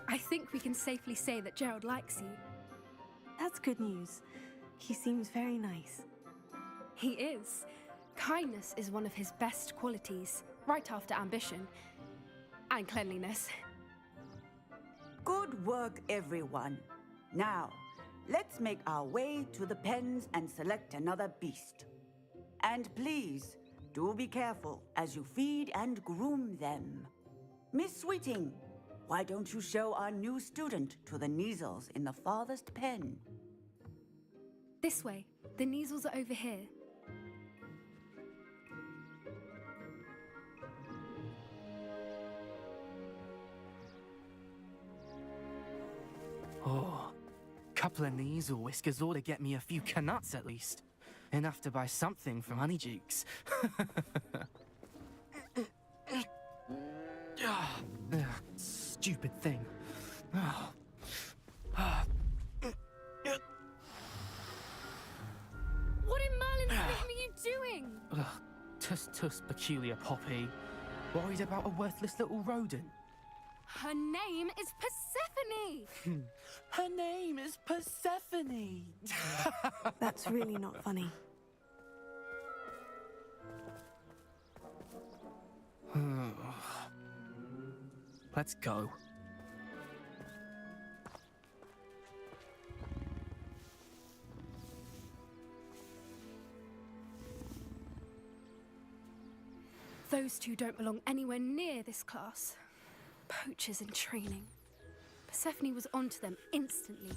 Speaker 8: I think we can safely say that Gerald likes you.
Speaker 7: That's good news. He seems very nice.
Speaker 8: He is. Kindness is one of his best qualities, right after ambition. And cleanliness.
Speaker 6: Good work, everyone. Now, let's make our way to the pens and select another beast. And please, do be careful as you feed and groom them. Miss Sweeting, why don't you show our new student to the Neasels in the farthest pen?
Speaker 8: This way. The Neasels are over here.
Speaker 9: Oh, couple of Neasel whiskers ought to get me a few canuts at least. Enough to buy something from Honeydukes. Stupid thing.
Speaker 8: What in Merlin's name are you doing?
Speaker 9: Tuss, peculiar Poppy. Worried about a worthless little rodent.
Speaker 8: Her name is Persephone!
Speaker 9: Her name is Persephone!
Speaker 7: That's really not funny.
Speaker 9: Let's go.
Speaker 8: Those two don't belong anywhere near this class. Poachers in training. Persephone was onto them instantly.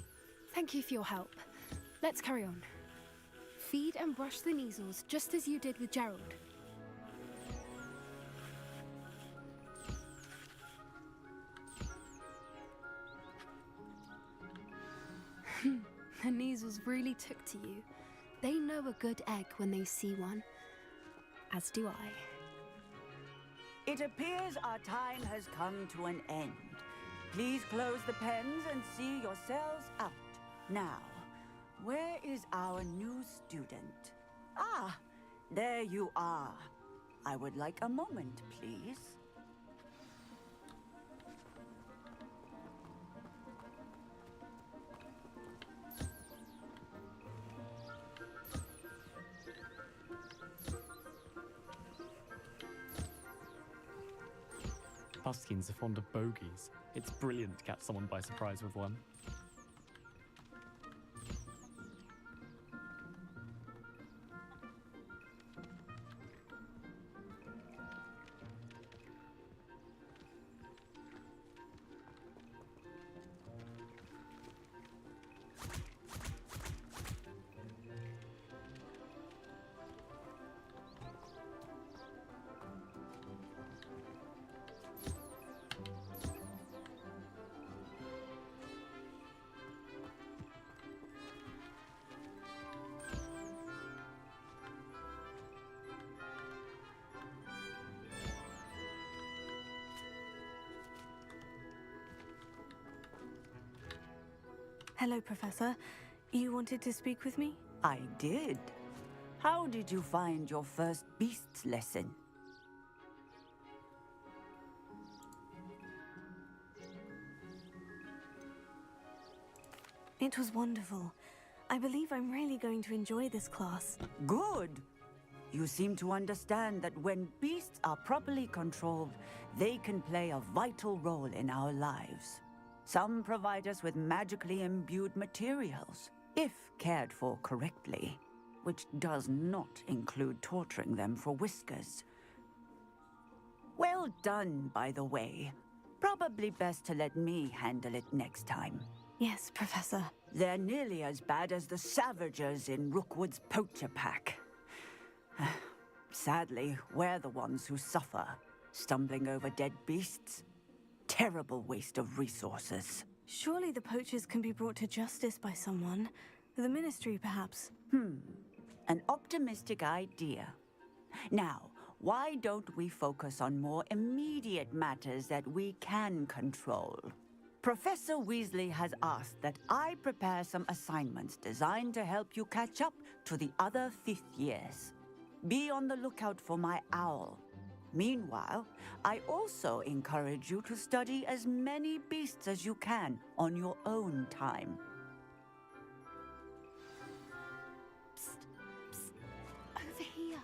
Speaker 8: Thank you for your help. Let's carry on. Feed and brush the measles just as you did with Gerald. The measles really took to you. They know a good egg when they see one. As do I.
Speaker 6: It appears our time has come to an end. Please close the pens and see yourselves out. Now, where is our new student? Ah, there you are. I would like a moment, please.
Speaker 2: Puskins are fond of bogies. It's brilliant to catch someone by surprise with one.
Speaker 7: Hello, Professor. You wanted to speak with me?
Speaker 6: I did. How did you find your first beasts lesson?
Speaker 7: It was wonderful. I believe I'm really going to enjoy this class.
Speaker 6: Good. You seem to understand that when beasts are properly controlled, they can play a vital role in our lives. Some provide us with magically imbued materials, if cared for correctly, which does not include torturing them for whiskers. Well done, by the way. Probably best to let me handle it next time.
Speaker 7: Yes, Professor.
Speaker 6: They're nearly as bad as the Savagers in Rookwood's poacher pack. Sadly, we're the ones who suffer, stumbling over dead beasts. Terrible waste of resources.
Speaker 7: Surely the poachers can be brought to justice by someone. The Ministry, perhaps.
Speaker 6: An optimistic idea. Now, why don't we focus on more immediate matters that we can control? Professor Weasley has asked that I prepare some assignments designed to help you catch up to the other 5th years. Be on the lookout for my owl. Meanwhile, I also encourage you to study as many beasts as you can on your own time.
Speaker 8: Over here.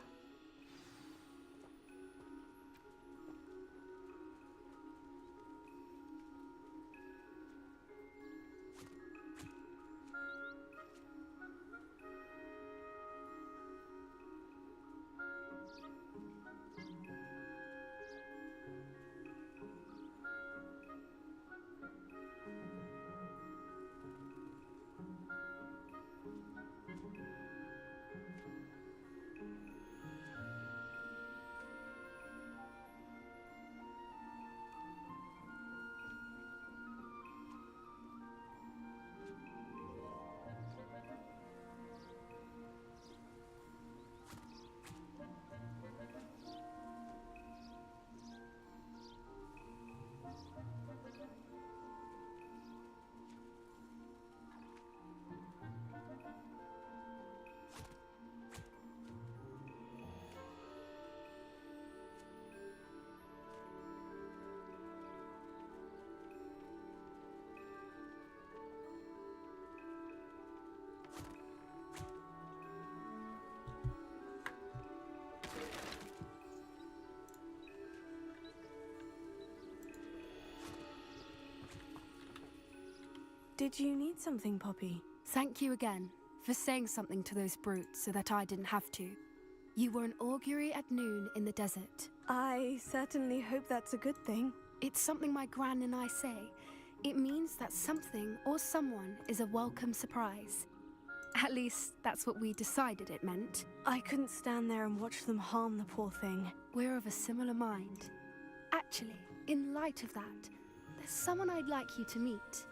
Speaker 7: Did you need something, Poppy?
Speaker 8: Thank you again for saying something to those brutes so that I didn't have to. You were an augury at noon in the desert.
Speaker 7: I certainly hope that's a good thing.
Speaker 8: It's something my gran and I say. It means that something or someone is a welcome surprise. At least, that's what we decided it meant.
Speaker 7: I couldn't stand there and watch them harm the poor thing.
Speaker 8: We're of a similar mind. Actually, in light of that, there's someone I'd like you to meet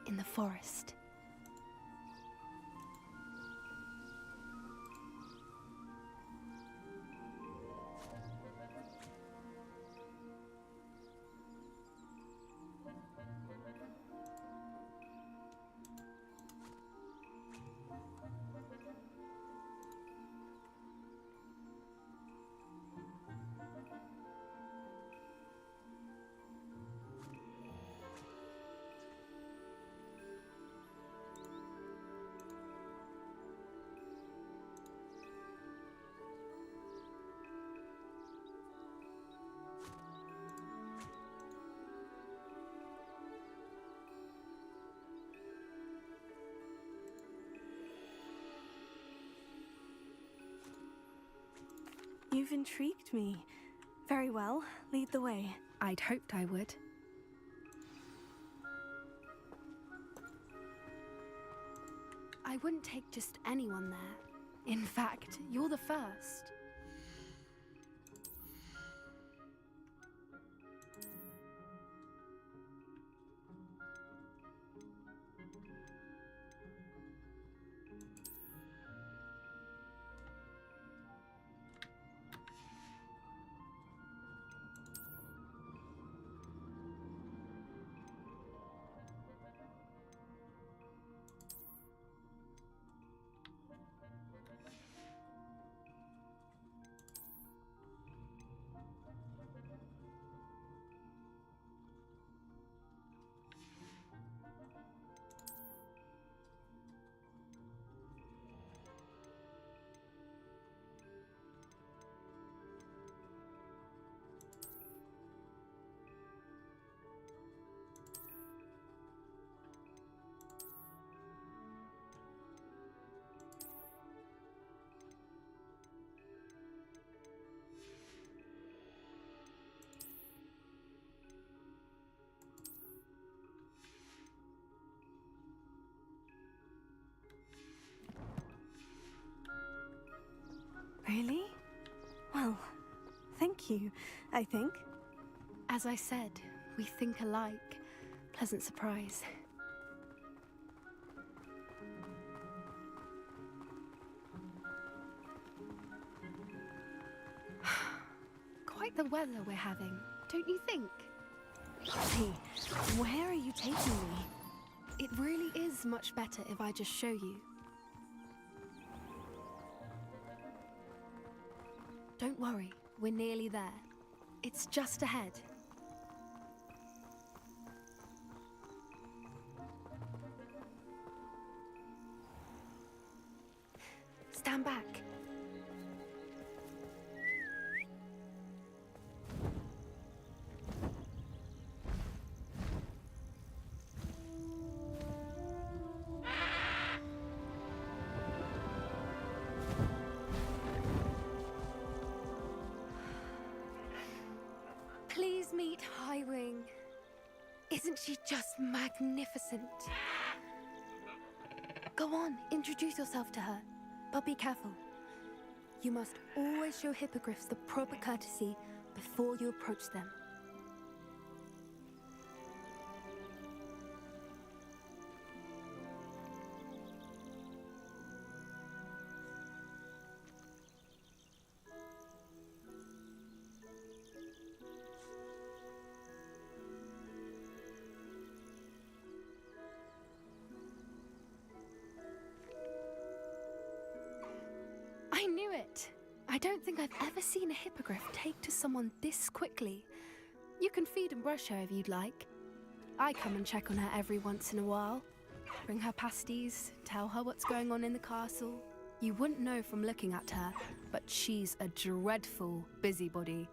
Speaker 8: in the forest.
Speaker 7: You've intrigued me. Very well. Lead the way.
Speaker 8: I'd hoped I would. I wouldn't take just anyone there. In fact, you're the first.
Speaker 7: Really? Well, thank you, I think.
Speaker 8: As I said, we think alike. Pleasant surprise. Quite the weather we're having, don't you think?
Speaker 7: Hey, where are you taking me?
Speaker 8: It really is much better if I just show you. Don't worry, we're nearly there. It's just ahead. Stand back. Please meet Highwing. Isn't she just magnificent? Go on, introduce yourself to her. But be careful. You must always show hippogriffs the proper courtesy before you approach them. I knew it! I don't think I've ever seen a hippogriff take to someone this quickly. You can feed and brush her if you'd like. I come and check on her every once in a while. Bring her pasties, tell her what's going on in the castle. You wouldn't know from looking at her, but she's a dreadful busybody.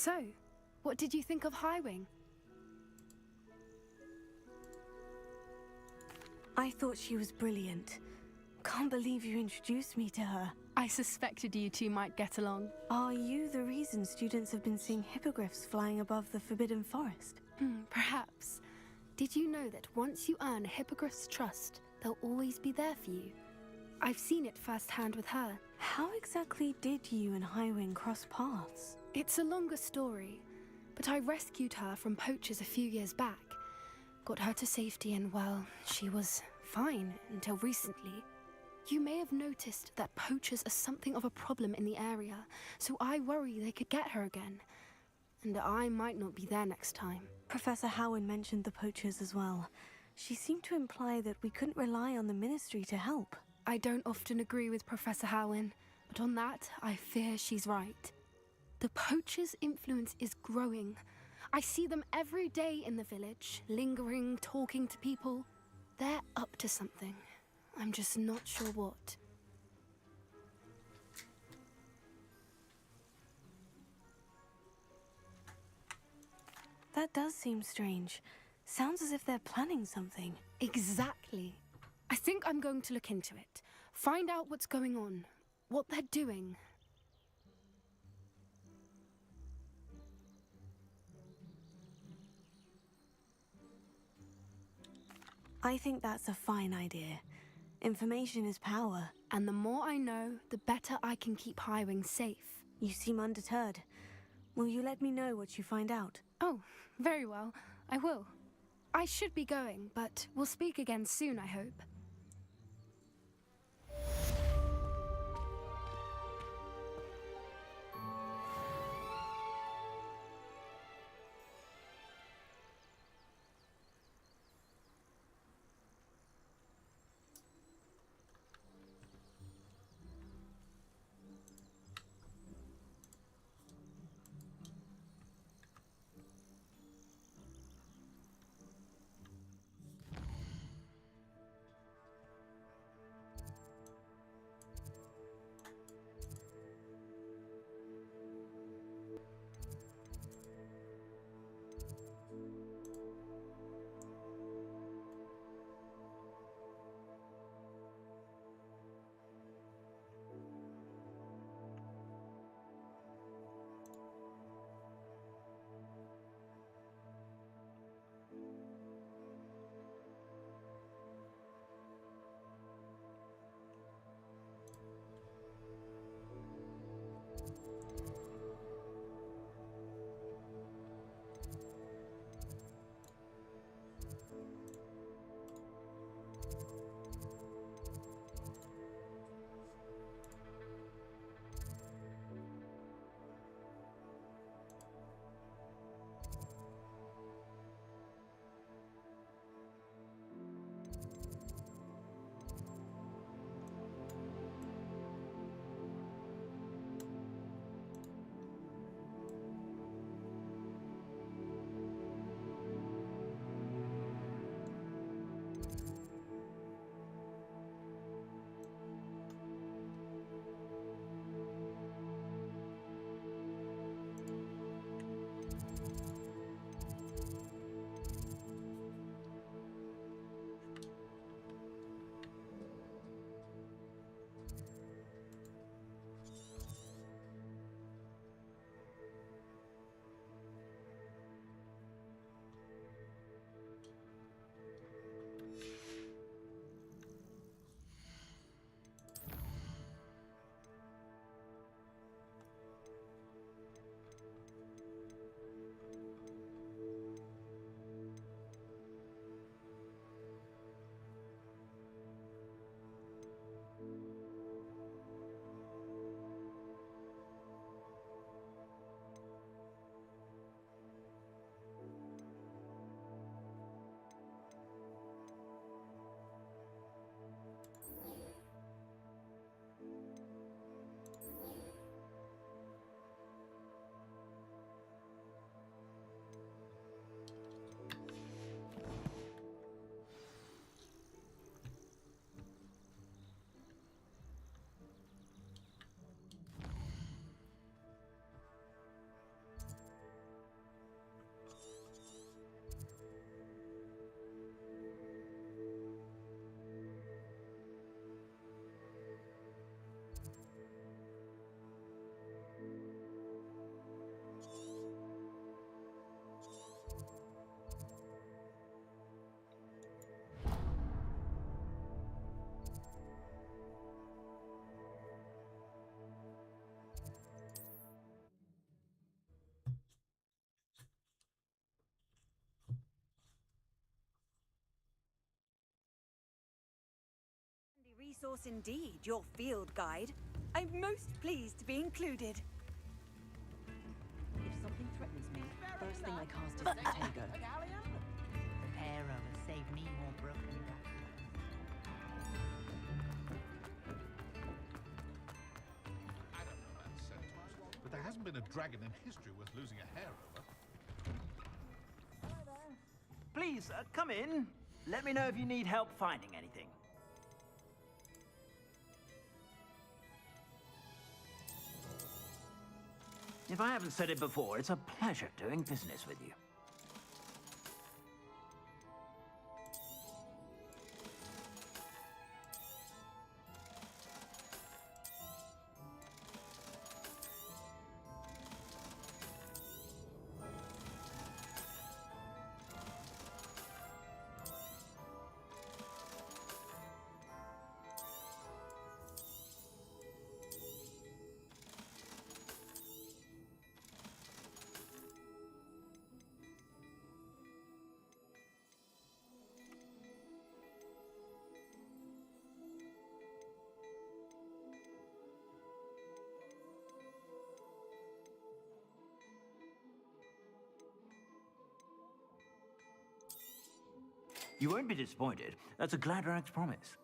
Speaker 8: So, what did you think of Highwing?
Speaker 7: I thought she was brilliant. Can't believe you introduced me to her.
Speaker 8: I suspected you two might get along.
Speaker 7: Are you the reason students have been seeing hippogriffs flying above the Forbidden Forest?
Speaker 8: Perhaps. Did you know that once you earn a hippogriff's trust, they'll always be there for you? I've seen it firsthand with her.
Speaker 7: How exactly did you and Highwing cross paths?
Speaker 8: It's a longer story, but I rescued her from poachers a few years back. Got her to safety and, well, she was fine until recently. You may have noticed that poachers are something of a problem in the area, so I worry they could get her again. And I might not be there next time.
Speaker 7: Professor Howin mentioned the poachers as well. She seemed to imply that we couldn't rely on the Ministry to help.
Speaker 8: I don't often agree with Professor Howin, but on that, I fear she's right. The poachers' influence is growing. I see them every day in the village, lingering, talking to people. They're up to something. I'm just not sure what.
Speaker 7: That does seem strange. Sounds as if they're planning something.
Speaker 8: Exactly. I think I'm going to look into it. Find out what's going on, what they're doing.
Speaker 7: I think that's a fine idea. Information is power.
Speaker 8: And the more I know, the better I can keep Highwing safe.
Speaker 7: You seem undeterred. Will you let me know what you find out?
Speaker 8: Oh, very well. I will. I should be going, but we'll speak again soon, I hope.
Speaker 1: resource indeed, your field guide. I'm most pleased to be included.
Speaker 13: If something threatens me, first thing I cast is Potato.
Speaker 16: Prepare over, save me more broken back.
Speaker 23: I don't know about centaurs, but there hasn't been a dragon in history worth losing a hair over.
Speaker 15: Please, come in. Let me know if you need help finding anything. If I haven't said it before, it's a pleasure doing business with you. You won't be disappointed. That's a Gladrag's promise.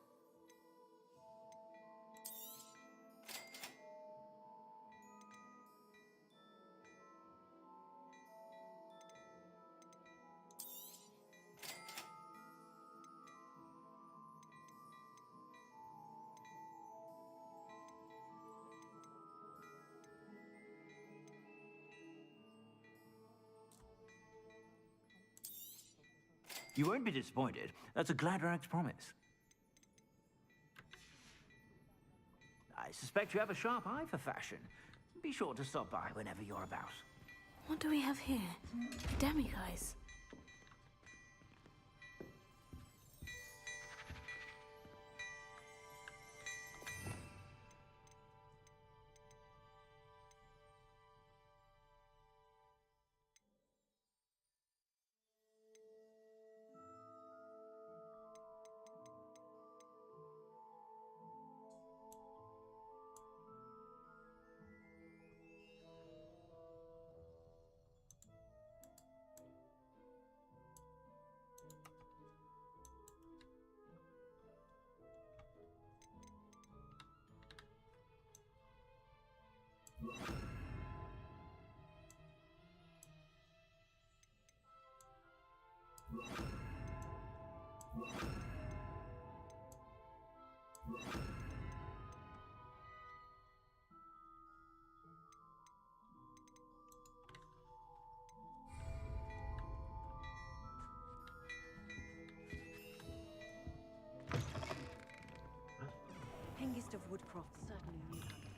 Speaker 15: You won't be disappointed. That's a Gladrag's promise. I suspect you have a sharp eye for fashion. Be sure to stop by whenever you're about.
Speaker 7: What do we have here? Demiguise.
Speaker 13: Hengist of Woodcroft certainly knew how to